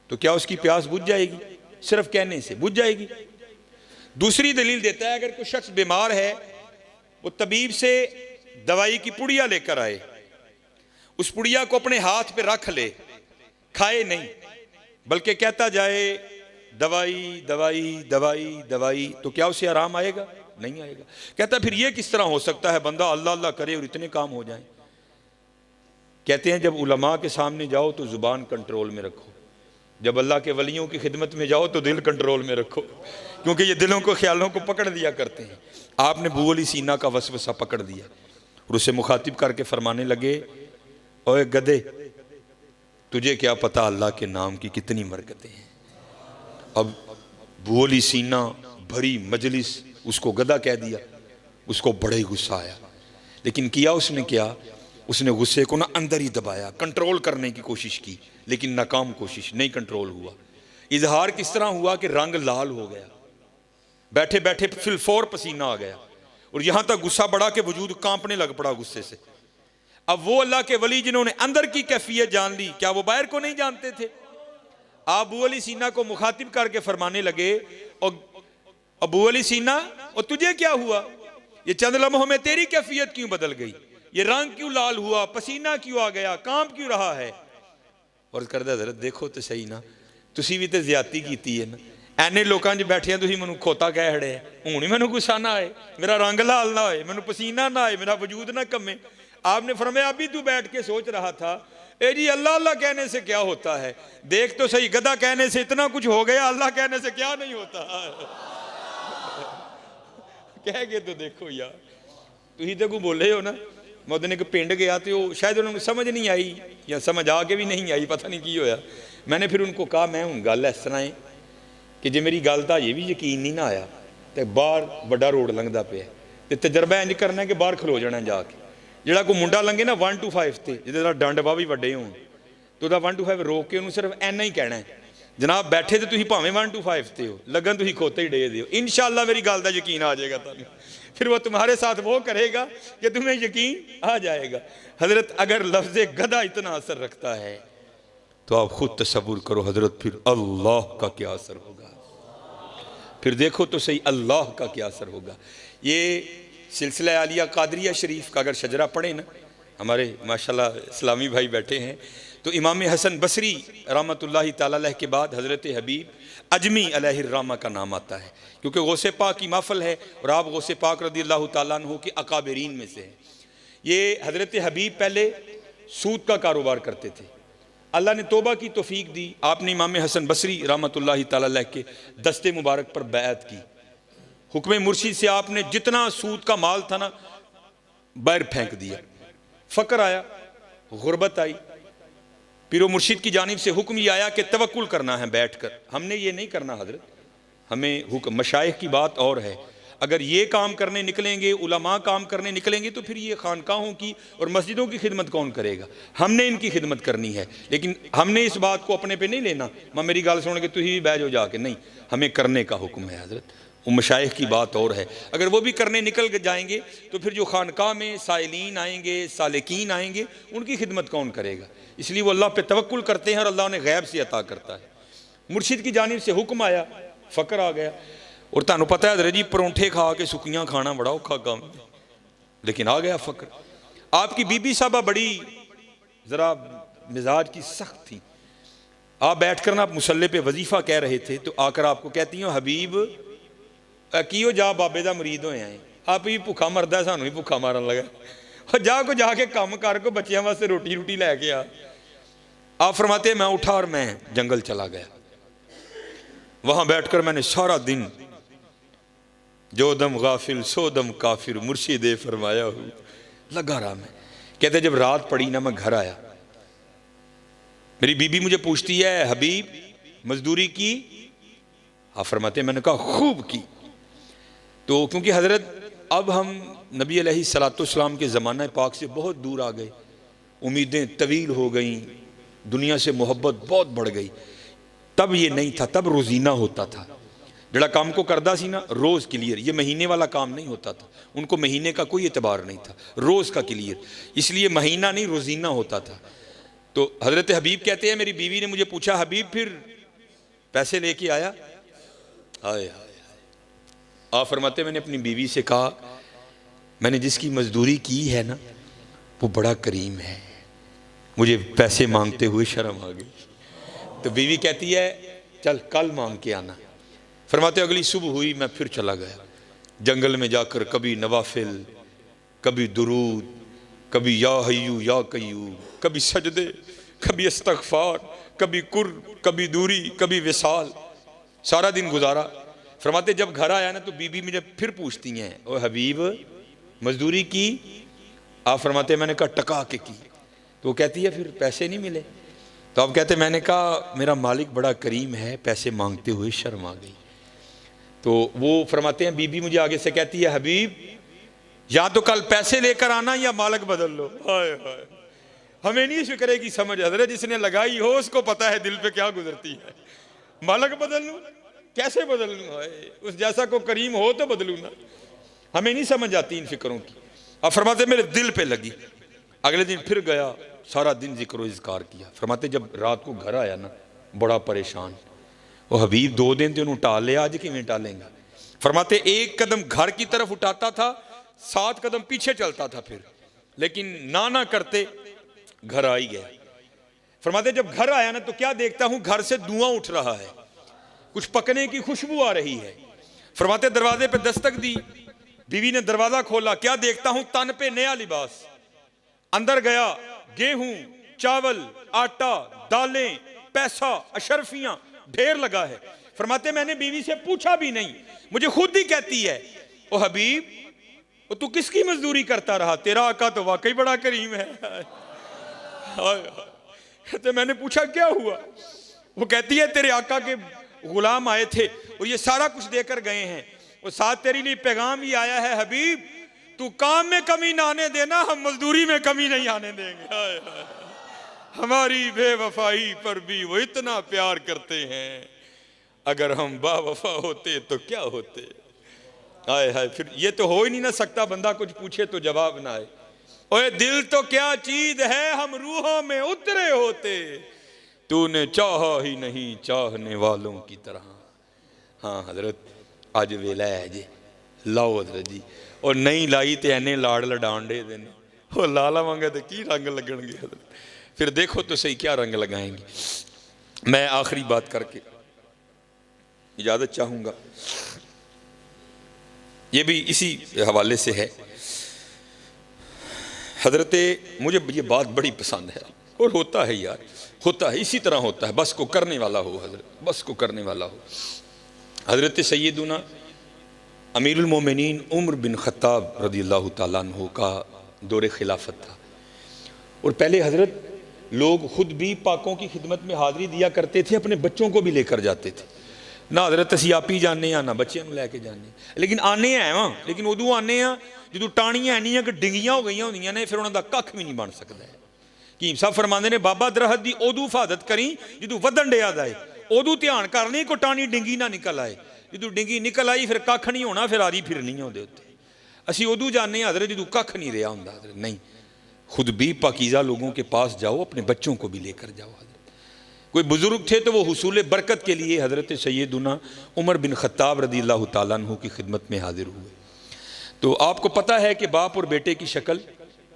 तो क्या उसकी प्यास बुझ जाएगी? सिर्फ कहने से बुझ जाएगी। दूसरी दलील देता है अगर कोई शख्स बीमार है, वो तबीब से दवाई की पुड़िया लेकर आए, उस पुड़िया को अपने हाथ पे रख ले, खाए नहीं, बल्कि कहता जाए दवाई दवाई दवाई दवाई, तो क्या उसे आराम आएगा? नहीं आएगा। कहता फिर ये किस तरह हो सकता है, बंदा अल्लाह अल्लाह करे और इतने काम हो जाएं। कहते हैं जब उलमा के सामने जाओ तो ज़ुबान कंट्रोल में रखो, जब अल्लाह के वलियों की खिदमत में जाओ तो दिल कंट्रोल में रखो, क्योंकि ये दिलों को ख्यालों को पकड़ लिया करते हैं। आपने अबू अली सीना का वसवसा पकड़ दिया और उसे मुखातिब करके फरमाने लगे, ओए गधे, तुझे क्या पता अल्लाह के नाम की कितनी बरकतें हैं। अब अबू अली सीना भरी मजलिस उसको गधा कह दिया, उसको बड़ा ही गुस्सा आया, लेकिन किया उसने क्या, उसने गुस्से को ना अंदर ही दबाया, कंट्रोल करने की कोशिश की, लेकिन नाकाम कोशिश, नहीं कंट्रोल हुआ। इजहार किस तरह हुआ कि रंग लाल हो गया, बैठे बैठे फिलफौर पसीना आ गया और यहां तक गुस्सा बढ़ा के वजूद कांपने लग पड़ा गुस्से से। अब वो अल्लाह के वली जिन्होंने अंदर की कैफियत जान ली, क्या वो बाहर को नहीं जानते थे? अबू अली सीना को मुखातिब करके फरमाने लगे, और अबू अली सीना, और तुझे क्या हुआ, ये चंद लम्हों में तेरी कैफियत क्यों बदल गई, ये रंग क्यों लाल हुआ, पसीना क्यों आ गया, कांप क्यों रहा है? और करदा हज़रत देखो तो सही ना, तुसी भी तो ज्यादती कीती है ना, ਐਨੇ लोगों च बैठे तुसी मैनू खोता कह खड़े है, हुण मैनू गुस्सा ना आए, मेरा रंग लाल ना होए, मैनू पसीना ना आए, मेरा वजूद ना कमे। आपने फरमाया अभी तू बैठ के सोच रहा था, ए जी अल्लाह अल्लाह कहने से क्या होता है, देख तो सही, गधा कहने से इतना कुछ हो गया, अल्लाह कहने से क्या नहीं होता। कह के तो देखो यार, तुसी तो कोई बोले हो ना। मैं उस दिन एक पिंड गया तो शायद उन्होंने समझ नहीं आई या समझ आके भी नहीं आई, पता नहीं की होया। मैंने फिर उनको कहा, मैं हूँ गल इस तरह है कि जे मेरी गल का ये भी यकीन नहीं ना आया तो बाहर बड़ा रोड लंघदा पे तो तजर्बा इंज करना कि बाहर खलो जाना जाके, जोड़ा कोई मुंडा लंघे ना 1 to 5 से, जिहदे डंड बाह भी वड्डे होण, तो 1 to 5 रोक के उन्होंने सिर्फ इन्ना ही कहना है, जनाब बैठे तो तुसीं भावें 1 to 5 से हो, लगन तुसीं खोते ही डे दिओ, इंशाअल्लाह मेरी गल का यकीन आ जाएगा तुहानूं। फिर वो तुम्हारे साथ वो करेगा कि तुम्हें यकीन आ जाएगा। हजरत अगर लफ्ज़ गधा इतना असर रखता है तो आप खुद तसव्वुर करो हजरत फिर अल्लाह का क्या असर होगा, फिर देखो तो सही अल्लाह का क्या असर होगा। ये सिलसिला आलिया कादरिया शरीफ का अगर शजरा पढ़े ना, हमारे माशाल्लाह इस्लामी भाई बैठे हैं, तो इमाम हसन बसरी रहमतुल्लाहि ताला अलैह के बाद हज़रत हबीब अजमी अलैहिर्रहमा का नाम आता है, क्योंकि गौसे पाक की महफल है और आप गौसे पाक रज़ियल्लाहु ताला अन्हु के अकाबरीन में से हैं। ये हज़रत हबीब पहले सूद का कारोबार करते थे, अल्लाह ने तौबा की तौफीक दी, आपने इमाम हसन बसरी रहमतुल्लाहि ताला अलैह के दस्ते मुबारक पर बैअत की, हुक्म मुर्शिद से आपने जितना सूद का माल था ना बाहर फेंक दिया। फ़क्र आया, गुर्बत आई, पीरो मुर्शिद की जानिब से हुक्म ये आया कि तवक्कुल करना है बैठ कर, हमने ये नहीं करना हजरत, हमें हुक्म मशाइख की बात और है, अगर ये काम करने निकलेंगे, उलमा काम करने निकलेंगे तो फिर ये खानकाहों की और मस्जिदों की खिदमत कौन करेगा, हमने इनकी खिदमत करनी है। लेकिन हमने इस बात को अपने पे नहीं लेना, मैं मेरी गाल सुन के तुम भी बह जाओ जाके, नहीं, हमें करने का हुक्म है हजरत, वो मशाइख की बात और है। अगर वो भी करने निकल जाएंगे तो फिर जो खानकाह में साइलीन आएंगे, सालिकीन आएंगे, उनकी खिदमत कौन करेगा। इसलिए वो अल्लाह पे तवक्कुल करते हैं और अल्लाह उन्हें गैब से अता करता है। मुर्शिद की जानिब से हुक्म आया, फ़क्र आ गया, और तुहानू पता है हज़रत जी परौंठे खा के सुक्कियां खाना बड़ा औखा काम, लेकिन आ गया फ़क्र। आपकी बीबी साहबा बड़ी ज़रा मिजाज की सख्त थी, आप बैठ कर ना आप मुसल्ले पे वजीफ़ा कह रहे थे तो आकर आपको कहती हो हबीब कियो जा बाबे का मरीद होया है, आप भी भुखा मरदा सानू भी भुखा मारन लगा, और जा को जाके काम कर को बच्चों वास्ते रोटी रोटी लैके आ। आप फरमाते मैं उठा और मैं जंगल चला गया, वहां बैठकर मैंने सारा दिन जो दम गाफिल सो दम काफिर मुर्शिदे फरमाया हूँ लगा रहा मैं। कहते जब रात पड़ी ना मैं घर आया, मेरी बीबी मुझे पूछती है हबीब मजदूरी की, आप फरमाते मैंने कहा खूब की। तो क्योंकि हजरत अब हम नबी अलैहिस्सलाम के ज़माना पाक से बहुत दूर आ गए, उम्मीदें तवील हो गई, दुनिया से मोहब्बत बहुत बढ़ गई। तब ये नहीं था, तब रोज़ीना होता था, जड़ा काम को करदा सी ना रोज़ क्लियर, ये महीने वाला काम नहीं होता था, उनको महीने का कोई एतबार नहीं था, रोज़ का क्लियर, इसलिए महीना नहीं रोज़ीना होता था। तो हज़रत हबीब कहते हैं मेरी बीवी ने मुझे पूछा हबीब फिर पैसे लेके आया, आए आप फरमाते मैंने अपनी बीवी से कहा मैंने जिसकी मजदूरी की है ना वो बड़ा करीम है, मुझे पैसे मांगते हुए शर्म आ गई। तो बीवी कहती है चल कल मांग के आना। फरमाते अगली सुबह हुई, मैं फिर चला गया, जंगल में जाकर कभी नवाफिल, कभी दुरूद, कभी या हय्यू या कय्यूम, कभी सजदे, कभी इस्तग़फ़ार, कभी कुर्ब, कभी दूरी, कभी विसाल, सारा दिन गुजारा। फरमाते जब घर आया ना तो बीबी मुझे फिर पूछती हैं, ओ हबीब मजदूरी की? आप फरमाते मैंने कहा टका के की। तो वो कहती है फिर पैसे नहीं मिले? तो आप कहते मैंने कहा मेरा मालिक बड़ा करीम है, पैसे मांगते हुए शर्म आ गई। तो वो फरमाते हैं बीबी मुझे आगे से कहती है, हबीब या तो कल पैसे लेकर आना या मालिक बदल लो। हाय हाय, हमें नहीं फिक्र की समझ हज़रत, जिसने लगाई हो उसको पता है दिल पे क्या गुजरती है। मालिक बदल लूँ, कैसे बदल लूँ? उस जैसा को करीम हो तो बदलूँ ना, हमें नहीं समझ आती इन फिक्रों की। अब फरमाते मेरे दिल पे लगी। अगले दिन फिर गया, सारा दिन जिक्र इज़कार किया। फरमाते जब रात को घर आया ना बड़ा परेशान, वो हबीब 2 दिन तो उन्होंने टाल लिया, आज किवें टालेंगा? फरमाते एक कदम घर की तरफ उठाता था, 7 कदम पीछे चलता था फिर, लेकिन ना करते घर आ ही गया। फरमाते जब घर आया ना तो क्या देखता हूं, घर से धुआं उठ रहा है, कुछ पकने की खुशबू आ रही है। फरमाते दरवाजे पे दस्तक दी, बीवी ने दरवाजा खोला, क्या देखता हूं, तन पे नया लिबास। अंदर गया, गेहूं, चावल, आटा, दालें, पैसा, अशरफियां ढेर लगा है। फरमाते मैंने बीवी से पूछा भी नहीं, मुझे खुद ही कहती है, ओ हबीब वो तू किसकी मजदूरी करता रहा, तेरा आका तो वाकई बड़ा करीम है। तो मैंने पूछा क्या हुआ? वो कहती है तेरे आका के गुलाम आए थे और ये सारा कुछ देकर गए हैं, वो साथ तेरे लिए पैगाम भी आया है, हबीब तू काम में कमी ना आने देना, हम मजदूरी में कमी नहीं आने देंगे। हाय हाय, हमारी बेवफाई पर भी वो इतना प्यार करते हैं, अगर हम बावफा होते तो क्या होते। हाय हाय, फिर ये तो हो ही नहीं ना सकता बंदा कुछ पूछे तो जवाब ना आए। ओए दिल तो क्या चीज है, हम रूहों में उतरे होते, तूने चाहा ही नहीं चाहने वालों की तरह। हाँ हजरत अज वेला है जी, लाओ हजरत जी, और नहीं लाई तो एने लाड़ लडान दे देने, वो ला लावांगे तो की रंग लगणगे हजरत, फिर देखो तो सही क्या रंग लगाएंगे। मैं आखिरी बात करके इजाजत चाहूंगा, ये भी इसी हवाले से है। हजरत मुझे ये बात बड़ी पसंद है, और होता है यार, होता है इसी तरह होता है, बस को करने वाला हो हजरत, बस को करने वाला हो। हजरत सैयदुना अमीरुल मोमिनीन उमर बिन खत्ताब रज़ियल्लाहु ताला अन्हु का दौरे खिलाफत था, और पहले हजरत लोग खुद भी पाकों की खिदमत में हाज़िरी दिया करते थे, अपने बच्चों को भी लेकर जाते थे। ना हजरत असी आप ही जाने ना बच्चों को लैके जाने, लेकिन आने हैं वहाँ, लेकिन उदों आने जो टाणियां है कि डिंगियां हो गई होंदियां ने, फिर उन्होंने कख भी नहीं बन सकता है। कीम साहब फरमाते ने बाबा दरहत की उदों हिफाजत करी जो वधन डिया जाए, उदों ध्यान कर ली को टाणी डिंगी ना निकल आए, जो डिंगी निकल आई फिर कख नहीं होना, फिर आरी फिरनी होंदे उत्ते। असी उदों जाने हजरत जो कख नहीं रहा होंदा हजरत, नहीं, खुद भी पाकीज़ा लोगों के पास जाओ, अपने बच्चों को भी लेकर जाओ। कोई बुजुर्ग थे तो वो हुसूल बरकत के लिए हजरत सैयदुना उमर बिन खत्ताब रज़ियल्लाहु ताला अन्हु की खिदमत में हाजिर हुए। तो आपको पता है कि बाप और बेटे की शक्ल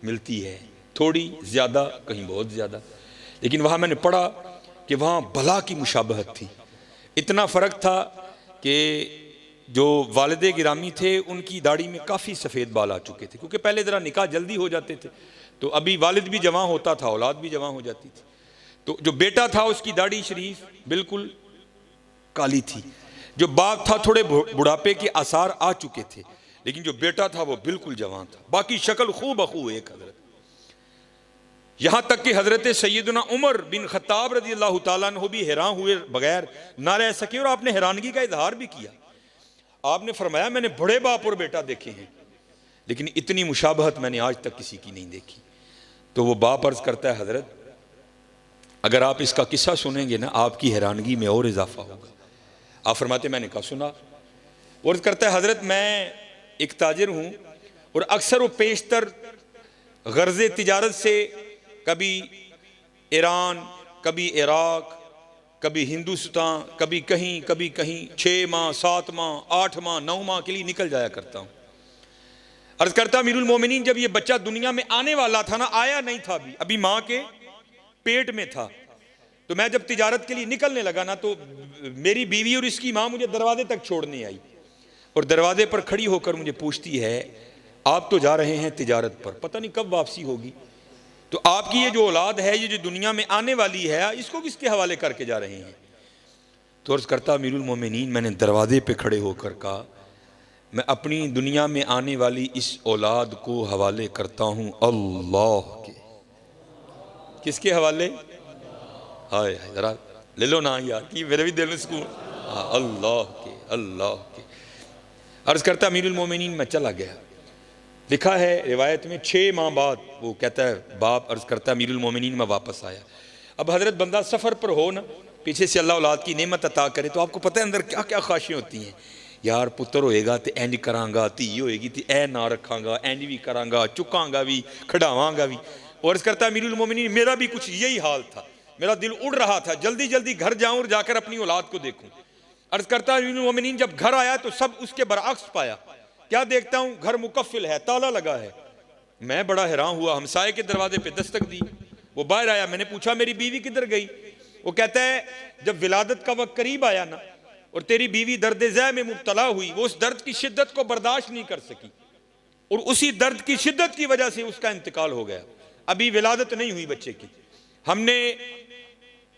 मिलती है, थोड़ी ज़्यादा कहीं बहुत ज़्यादा, लेकिन वहाँ मैंने पढ़ा कि वहाँ भला की मुशाबहत थी। इतना फ़र्क था कि जो वालिद गिरामी थे उनकी दाढ़ी में काफ़ी सफ़ेद बाल आ चुके थे, क्योंकि पहले ज़रा निकाह जल्दी हो जाते थे, तो अभी वालिद भी जवां होता था, औलाद भी जवां हो जाती थी। तो जो बेटा था उसकी दाढ़ी शरीफ बिल्कुल काली थी, जो बाप था थोड़े बुढ़ापे के आसार आ चुके थे, लेकिन जो बेटा था वो बिल्कुल जवान था, बाकी शक्ल खूब अखू एक हजरत। यहां तक कि हजरत सैयदना उमर बिन खत्ताब रज़ियल्लाहु ताला अन्हु भी हैरान हुए बगैर ना रह सके, और आपने हैरानगी का इजहार भी किया। आपने फरमाया मैंने बड़े बाप और बेटा देखे हैं, लेकिन इतनी मुशाबहत मैंने आज तक किसी की नहीं देखी। तो वो बाप अर्ज करता है हजरत अगर आप इसका किस्सा सुनेंगे ना आपकी हैरानगी में और इजाफा होगा। आप फरमाते मैंने कहा सुना, और करता है हजरत मैं एक ताजिर हूँ, और अक्सर वो पेशतर गर्ज़े तिजारत से कभी ईरान, कभी इराक, कभी हिंदुस्तान, कभी कहीं 6 माह 7 माह 8 माह 9 माह के लिए निकल जाया करता हूँ। अर्ज करता अमीरुल मोमिनीन जब ये बच्चा दुनिया में आने वाला था ना, आया नहीं था अभी माँ के पेट में था, तो मैं जब तिजारत के लिए निकलने लगा ना, तो मेरी बीवी और इसकी माँ मुझे दरवाजे तक छोड़ने आई। और दरवाजे पर खड़ी होकर मुझे पूछती है आप तो जा रहे हैं तिजारत पर, पता नहीं कब वापसी होगी, तो आपकी ये जो औलाद है, ये जो दुनिया में आने वाली है, इसको किसके हवाले करके जा रहे हैं? तो अर्ज़ करता अमीरुल मोमिनीन, मैंने दरवाजे पे खड़े होकर कहा मैं अपनी दुनिया में आने वाली इस औलाद को हवाले करता हूं अल्लाह के। किसके हवाले? हाय हाय, जरा ले लो ना यार, कि मेरे भी दिल में सुकून। हाँ, अल्लाह के, अल्लाह के। अर्ज़ करता अमीरुल मोमिनीन, मैं चला गया। लिखा है रिवायत में 6 माह बाद वो कहता है बाप, अर्ज़ करता अमीरुल मोमिनीन, मैं वापस आया। अब हज़रत बंदा सफ़र पर हो ना, पीछे से अल्लाह औलाद की नेमत अता करे, तो आपको पता है अंदर क्या क्या ख्वाहिशें होती हैं। यार पुत्र होएगा तो इंज करांगा, धी होएगी तो ए ना रखांगा, इंज भी करांगा, चुकांगा भी, खड़ावांगा भी। और अर्ज़ करता अमीरुल मोमिनीन, मेरा भी कुछ यही हाल था। मेरा दिल उड़ रहा था, जल्दी जल्दी घर जाऊं और जाकर अपनी औलाद को देखूं। अर्ज़ करता अमीरुल मोमिनीन, जब घर आया तो सब उसके बरअक्स पाया। क्या देखता हूं, घर मुकफ़िल है, ताला लगा है। मैं बड़ा हैरान हुआ, हमसाये के दरवाजे पे दस्तक दी, वो बाहर आया। मैंने पूछा मेरी बीवी किधर गई? वो कहता है जब विलादत का वक्त करीब आया ना और तेरी बीवी दर्द ज़ै में मुब्तला हुई, वो उस दर्द की शिद्दत को बर्दाश्त नहीं कर सकी और उसी दर्द की शिद्दत की वजह से उसका इंतकाल हो गया। अभी विलादत नहीं हुई बच्चे की, हमने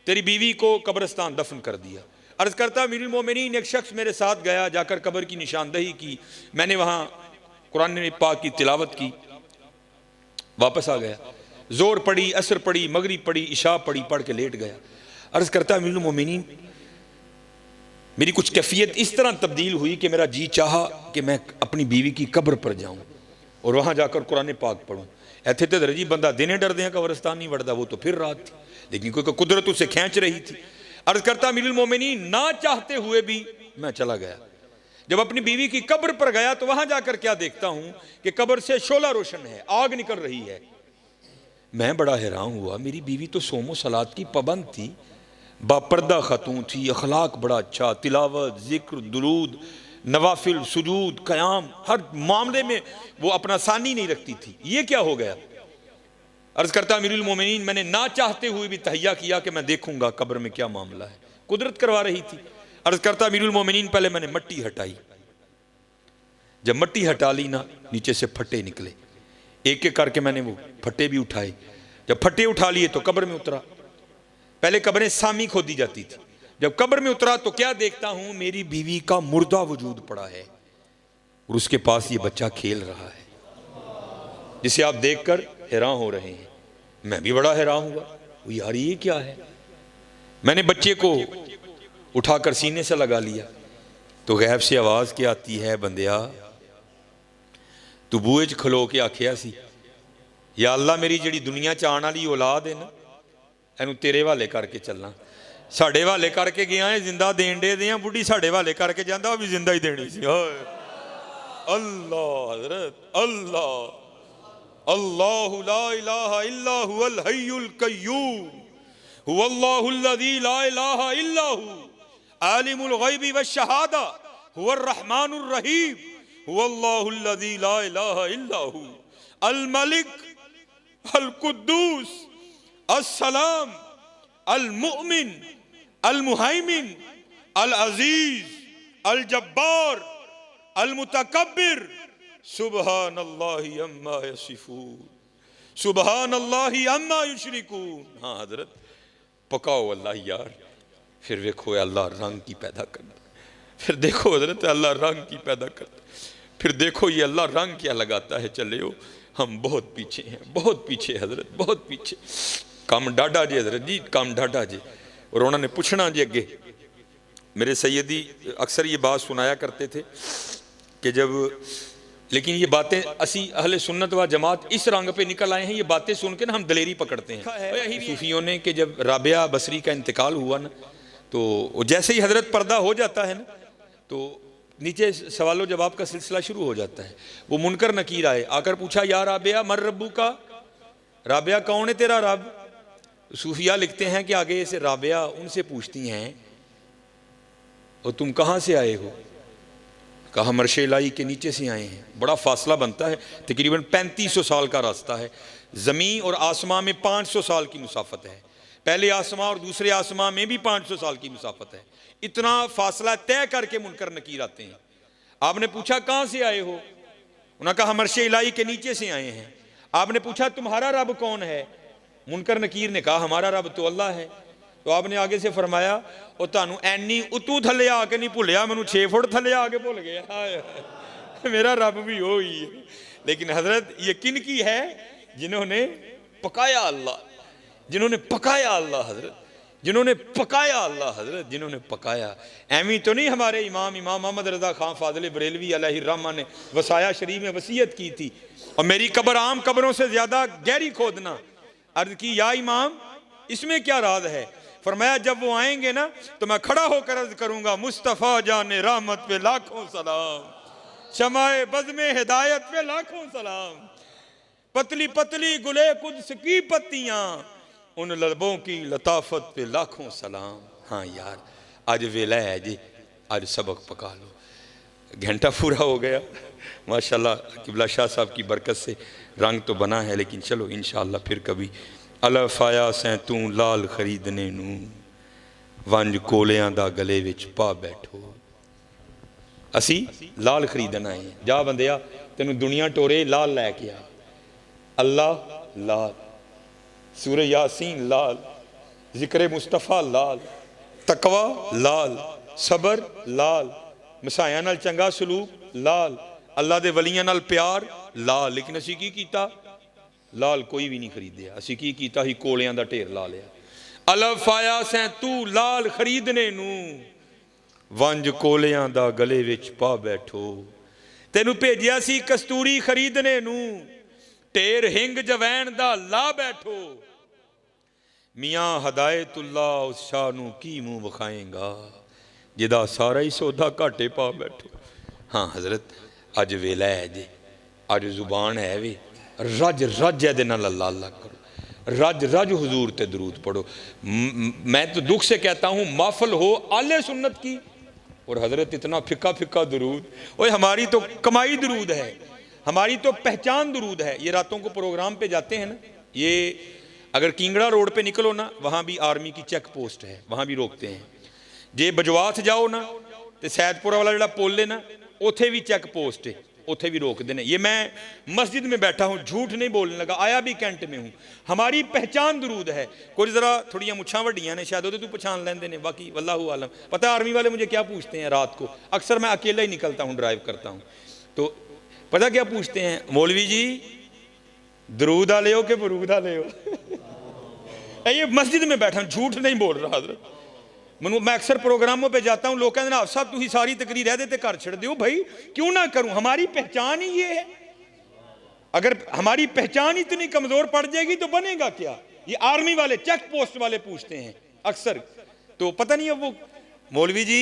तेरी बीवी को कब्रिस्तान दफन कर दिया। अर्ज़ करता अमीरुल मोमिनीन, एक शख्स मेरे साथ गया, जाकर कब्र की निशानदही की, मैंने वहाँ कुरान पाक की तिलावत की, वापस आ गया। जोर पड़ी, असर पड़ी, मगरिब पड़ी, इशा पड़ी, पढ़ के लेट गया। अर्ज़ करता अमीरुल मोमिनीन, मेरी कुछ कैफियत इस तरह तब्दील हुई कि मेरा जी चाहा कि मैं अपनी बीवी की कब्र पर जाऊं और वहां जाकर कुरान पाक पढ़ूं। ऐथे तो दरजी बंदा दिने डरदे हैं कब्रिस्तान नहीं वड़दा, वो तो फिर रात थी, लेकिन कोई कुदरत उसे खींच रही थी। अर्ज़ करता अमीरुल मोमिनीन, ना चाहते हुए भी मैं चला गया। जब अपनी बीवी की कब्र पर गया तो वहां जाकर क्या देखता हूं कि कब्र से शोला रोशन है, आग निकल रही है। मैं बड़ा हैरान हुआ, मेरी बीवी तो सोमो सलात की पाबंद थी, बापर्दा खातून थी, अखलाक बड़ा अच्छा, तिलावत, जिक्र, दुरूद, नवाफिल, सुजूद, क़याम, हर मामले में वो अपना सानी नहीं रखती थी। ये क्या हो गया? अर्ज़ करता अमीरुल मोमिनीन, मैंने ना चाहते हुए भी तहैया किया कि मैं देखूंगा कब्र में क्या मामला है, कुदरत करवा रही थी। अर्ज़ करता अमीरुल मोमिनीन, पहले मैंने मट्टी हटाई। जब मट्टी हटा ली ना, नीचे से फट्टे निकले, एक एक करके मैंने वो फट्टे भी उठाए। जब फट्टे उठा लिए तो कब्र में उतरा। पहले कब्रें सामी खोदी जाती थी, जब कब्र में उतरा तो क्या देखता हूं, मेरी बीवी का मुर्दा वजूद पड़ा है और उसके पास ये बच्चा खेल रहा है, जिसे आप देखकर हैरान हो रहे हैं। मैं भी बड़ा हैरान हुआ, यार ये क्या है। मैंने बच्चे को उठाकर सीने से लगा लिया तो गैब से आवाज क्या आती है, बंदिया तू बूहे च खलो के आखिया सी, या अल्लाह मेरी जिहड़ी दुनिया च आने वाली औलाद है ना, इनू तेरे हवाले करके चलना। साढ़े हवाले करके गया है, जिंदा देन दे दियां, बुढ़ी साढ़े हवाले करके जाता, वो भी जिंदा ही देनी सी। अल्लाह हज़रत, अल्लाह, अल्लाहु ला इलाहा इल्ला हुवल हय्युल क़य्यूम, हुवल्लाहुल्लज़ी ला इलाहा इल्ला हु, आलिमुल ग़ैबि वश्शहादा, हुवर रहमानुर रहीम, हुवल्लाहुल्लज़ी ला इलाहा इल्ला हु, अल मलिक, अल कुद्दूस, अस्सलाम, अल मुअमिन, अल मुहैमिन, अल अजीज, अल जब्बार, अल मुतकब्बिर, सुबहानल्लाहि अम्मा यसिफून, सुबहानल्लाहि अम्मा युशरिकून। हाँ हजरत, पकाओ अल्लाह यार, फिर देखो अल्लाह रंग की पैदा करना, फिर देखो हजरत अल्लाह रंग की पैदा करता, फिर देखो ये अल्लाह रंग क्या लगाता है। चले हो, हम बहुत पीछे हैं, बहुत पीछे हजरत, बहुत पीछे। कम डाढ़ा जी हजरत जी, कम डाढ़ा जी। और उन्होंने पूछना जी अगे, मेरे सैयदी अक्सर ये बात सुनाया करते थे कि जब, लेकिन ये बातें असी अहले सुन्नत व जमात इस रंग पे निकल आए हैं, ये बातें सुन के ना हम दलेरी पकड़ते हैं सूफियों ने कि जब राबिया बसरी का इंतकाल हुआ ना, तो जैसे ही हजरत पर्दा हो जाता है ना, तो नीचे सवालों जवाब का सिलसिला शुरू हो जाता है। वो मुनकर नकीर आए, आकर पूछा या राबिया मर रब्बू का, राबिया कौन है तेरा रब? सूफिया लिखते हैं कि आगे से राबिया उनसे पूछती हैं, और तुम कहाँ से आए हो? कहा मरशे इलाही के नीचे से आए हैं। बड़ा फासला बनता है, तकरीबन 3500 साल का रास्ता है। ज़मीन और आसमां में 500 साल की मुसाफत है, पहले आसमां और दूसरे आसमां में भी 500 साल की मुसाफत है। इतना फासला तय करके मुनकर नकीर आते हैं। आपने पूछा कहाँ से आए हो? उन्होंने कहा हम अर्श इलाही के नीचे से आए हैं। आपने पूछा तुम्हारा रब कौन है? मुनकर नकीर ने कहा हमारा रब तो अल्लाह है। तो आपने आगे से फरमाया और तानू एनी उतू थले आके नहीं भुलिया, मैनू 6 फुट थले आके भुल गया। मेरा रब भी हो ही है। लेकिन हजरत ये किन की है? जिन्होंने पकाया अल्लाह, जिन्होंने पकाया अल्लाह हजरत, जिन्होंने पकाया अल्लाह हजरत, जिन्होंने पकाया। एवी तो नहीं हमारे इमाम मोहम्मद रजा खान फाजिल बरेलवी अलैहिर्रहमा ने वसाया शरीफ में वसीयत की थी, और मेरी कब्र आम कब्रों से ज्यादा गहरी खोदना। अर्ज की या इमाम इसमें क्या राज है? फरमाया जब वो आएंगे ना तो मैं खड़ा होकर अर्ज करूंगा मुस्तफ़ा जाने रहमत पे लाखों सलाम, शमाए बज़्मे हिदायत पे लाखों सलाम, पतली पतली गुले कुद्स की पत्तियां, उन लबों की लताफत पे लाखों सलाम। हाँ यार आज वेला है जी, आज सबक पका लो। घंटा पूरा हो गया माशाल्लाह, किबला शाह साहब की बरकत से रंग तो बना है, लेकिन चलो इंशाअल्लाह फिर कभी। अलफ आया सैं तू लाल खरीदने नू, वंज कोलियां दा गले विच पा बैठो। असी लाल खरीदना है। जा बंदिया तेनू दुनिया टोरे लाल लैके आ। अल्लाह लाल, सूरह यासीन लाल, जिक्र मुस्तफ़ा लाल, तकवा लाल, सबर लाल, मसाया नाल चंगा सलूक लाल, अल्लाह दे वलियां नाल प्यार लाल। लेकिन असी की कीता? लाल कोई भी नहीं खरीदिया। असी की कीता ही कोलियां दा ढेर ला लिया। अलफ आया सैं तू लाल खरीदने नू, वंज कोलियां दा गले विच पा बैठो। तेनू भेजिया सी कस्तूरी खरीदने नू, ढेर हिंग जवैन दा ला बैठो। मियाँ हदायतुल्ला उस शाह नू की मुंह विखाएगा, जिदा सारा ही सौदा घाटे पा बैठो। हाँ हजरत अज वेला है जी, अज जुबान है वे, रज रज ए नाल अल्लाह अल्लाह करो, रज रज हुजूर ते दरूद पढ़ो। मैं तो दुख से कहता हूँ माफल हो आले सुन्नत की, और हजरत इतना फिक्का फिक्का दरूद। ओए हमारी तो कमाई दरूद है, हमारी तो पहचान दरूद है। ये रातों को प्रोग्राम पे जाते हैं ना, ये अगर किंगड़ा रोड पे निकलो ना, वहाँ भी आर्मी की चेक पोस्ट है, वहाँ भी रोकते हैं। जे बजवात जाओ ना तो सैदपुरा वाला जो पुल है ना, उथे भी चेक पोस्ट है, उथे भी रोकते हैं। ये मैं मस्जिद में बैठा हूँ, झूठ नहीं बोलने लगा, आया भी कैंट में हूँ। हमारी पहचान दरूद है। कुछ ज़रा थोड़ियाँ मुछां वड्डियां ने शायद, तू पहचान लेंदे ने, बाकी वल्लाहु आलम। पता है आर्मी वाले मुझे क्या पूछते हैं रात को? अक्सर मैं अकेला ही निकलता हूँ, ड्राइव करता हूँ, तो पता क्या पूछते हैं? मौलवी जी दरूद आ ले हो कि बरूद आ ले हो? ये मस्जिद में बैठा हूँ, झूठ नहीं बोल रहा हजरत। मैं अक्सर प्रोग्रामों पे जाता हूँ, लोग कहते हैं साहब तुम सारी तकरीर रह देते घर छड़ दो। भाई क्यों ना करूं, हमारी पहचान ही ये है। अगर हमारी पहचान इतनी कमजोर पड़ जाएगी तो बनेगा क्या? ये आर्मी वाले चेक पोस्ट वाले पूछते हैं अक्सर, तो पता नहीं है वो मौलवी जी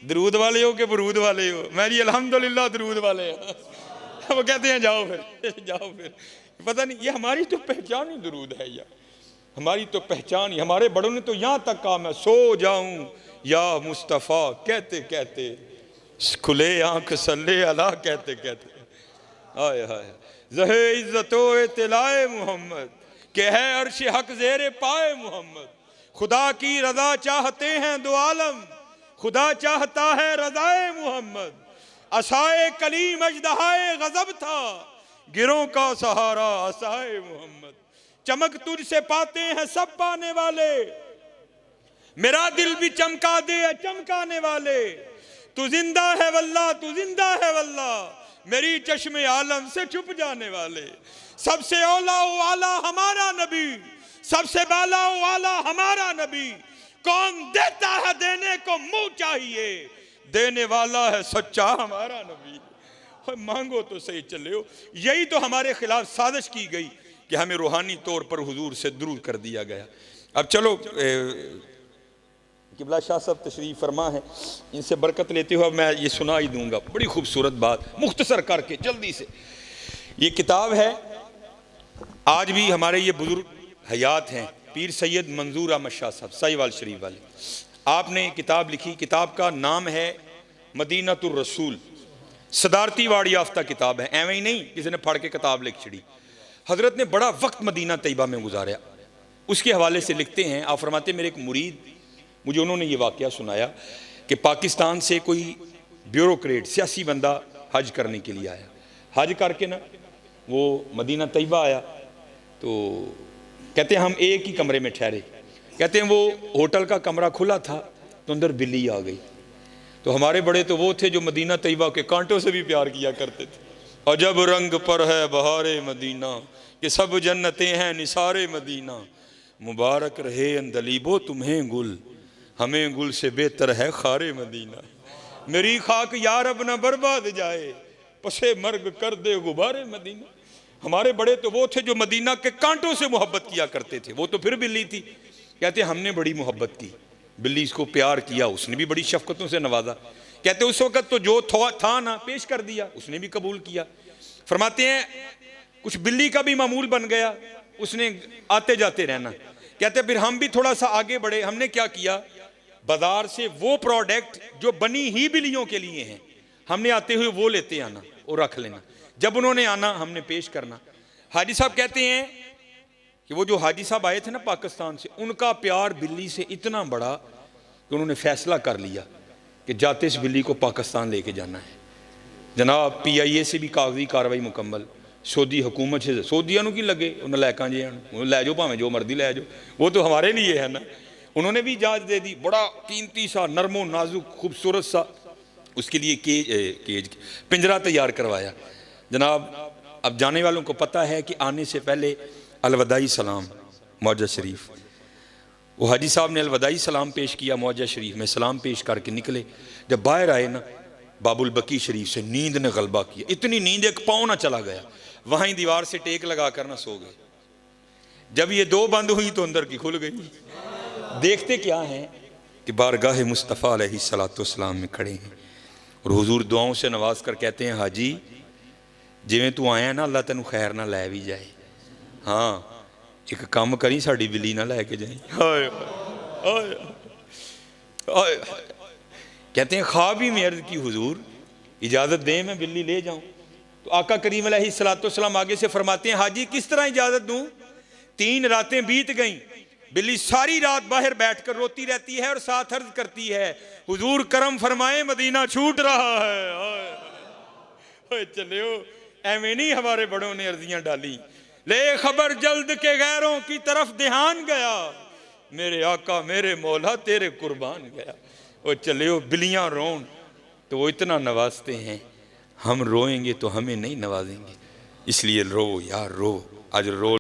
दरूद वाले हो कि बरूद वाले हो? मेरी अल्हम्दुलिल्लाह दरूद वाले हैं। वो कहते हैं जाओ फिर जाओ फिर। पता नहीं, ये हमारी तो पहचान ही दरूद है यार, हमारी तो पहचान ही। हमारे बड़ों ने तो यहाँ तक कहा मैं सो जाऊं या मुस्तफ़ा कहते कहते, खुले आंख सल्ले अला कहते कहते। आय हाय ज़हे इज़्ज़तो तिलाए मोहम्मद के है अर्श हक ज़ेरे पाए मोहम्मद। खुदा की रज़ा चाहते हैं दो आलम, खुदा चाहता है रज़ाए मोहम्मद। असाए कलीम अजदहाए गज़ब था, गिरों का सहारा असाए मोहम्मद। चमक तुझसे पाते हैं सब पाने वाले, मेरा दिल भी चमका दे चमकाने वाले। तू जिंदा है वल्लाह, तू जिंदा है वल्लाह, मेरी चश्मे आलम से छुप जाने वाले। सबसे औला वाला हमारा नबी, सबसे बाला वाला हमारा नबी। कौन देता है देने को मुंह चाहिए, देने वाला है सच्चा हमारा नबी। मांगो तो सही चले हो। यही तो हमारे खिलाफ साजिश की गई कि हमें रूहानी तौर पर हुजूर से दुरूद कर दिया गया। अब चलो किबला शाह साहब तशरीफ फरमा है, इनसे बरकत लेते हुए मैं ये सुना ही दूंगा। बड़ी खूबसूरत बात मुख्तसर करके जल्दी से। ये किताब है, आज भी हमारे ये बुजुर्ग हयात हैं, पीर सैयद मंजूर अहमद शाह साहब साहिवाल शरीफ वाले। आपने किताब लिखी, किताब का नाम है मदीनतुर रसूल। सदारती वाड़ याफ्ता किताब है, एवं ही नहीं किसी ने पढ़ के किताब लिख छड़ी। हजरत ने बड़ा वक्त मदीना तैयबा में गुजारा। उसके हवाले से लिखते हैं, आप फरमाते मेरे एक मुरीद, मुझे उन्होंने ये वाक़या सुनाया कि पाकिस्तान से कोई ब्यूरोक्रेट सियासी बंदा हज करने के लिए आया। हज करके ना वो मदीना तैयबा आया तो कहते हैं हम एक ही कमरे में ठहरे। कहते हैं वो होटल का कमरा खुला था तो अंदर बिल्ली आ गई। तो हमारे बड़े तो वो थे जो मदीना तैयबा के कांटों से भी प्यार किया करते थे। और जब रंग पर है बहारे मदीना कि सब जन्नतें हैं निसारे मदीना, मुबारक रहे अंदलीबो तुम्हें गुल, हमें गुल से बेहतर है खारे मदीना। मेरी खाक यार अब न बर्बाद जाए, पसे मर्ग कर दे गुबारे मदीना। हमारे बड़े तो वो थे जो मदीना के कांटों से मोहब्बत किया करते थे। वो तो फिर बिल्ली थी। कहते हमने बड़ी मोहब्बत की, बिल्ली इसको प्यार किया, उसने भी बड़ी शफकतों से नवाजा। कहते उस वक्त तो जो था ना पेश कर दिया, उसने भी कबूल किया। फरमाते हैं कुछ बिल्ली का भी मामूल बन गया, उसने आते जाते रहना। कहते फिर हम भी थोड़ा सा आगे बढ़े। हमने क्या किया, बाजार से वो प्रोडक्ट जो बनी ही बिल्लियों के लिए हैं, हमने आते हुए वो लेते आना और रख लेना। जब उन्होंने आना हमने पेश करना। हाजी साहब कहते हैं कि वो जो हाजी साहब आए थे ना पाकिस्तान से, उनका प्यार बिल्ली से इतना बड़ा कि उन्होंने फैसला कर लिया कि जाते इस बिल्ली को पाकिस्तान लेके जाना है। जनाब PIA से भी कागजी कार्रवाई मुकम्मल, सऊदी हुकूमत से, सऊदिया की लगे उन्हें लैका जे लै जाओ, भावें जो मर्जी लै जाओ, वो तो हमारे लिए है ना। उन्होंने भी इजाज़त दे दी। बड़ा कीमती सा नरमो नाजुक खूबसूरत सा उसके लिए केज पिंजरा तैयार करवाया। जनाब अब जाने वालों को पता है कि आने से पहले अलवदाई सलाम मौजा शरीफ, वो हाजी साहब ने अलवदाई सलाम पेश किया मौजा शरीफ में, सलाम पेश करके निकले। जब बाहर आए ना, बाबुल बकी शरीफ से नींद ने गलबा किया। इतनी नींद एक पाँव ना चला गया, वहीं दीवार से टेक लगा कर ना सो गए। जब ये दो बंद हुई तो अंदर की खुल गई। देखते क्या है कि बारगाह मुस्तफ़ा अलैहिस्सलाम में खड़े हैं और हुजूर दुआओं से नवाज कर कहते हैं हाजी जिवें तू आया ना अल्लाह तेनू खैर ना लै भी जाए। हाँ एक काम करी साड़ी बिल्ली ना लैके जाए। हाय हाय हाय। कहते हैं ख्वाब ही में अर्ज़ की हुजूर इजाज़त दें मैं बिल्ली ले जाऊं। तो आका करीम अलैहिस्सलाम आगे से फरमाते हैं हाजी किस तरह इजाज़त दूं। 3 रातें बीत गईं, बिल्ली सारी रात बाहर बैठकर रोती रहती है और साथ अर्ज करती है हुजूर करम फरमाए मदीना छूट रहा है। चले एवं नहीं हमारे बड़ों ने अर्जियां डाली, ले खबर जल्द के गैरों की तरफ ध्यान गया, मेरे आका मेरे मौला तेरे कुर्बान गया। वो चले बिल्लियां रोन तो वो इतना नवाजते हैं, हम रोएंगे तो हमें नहीं नवाजेंगे। इसलिए रो यार रो, आज रो।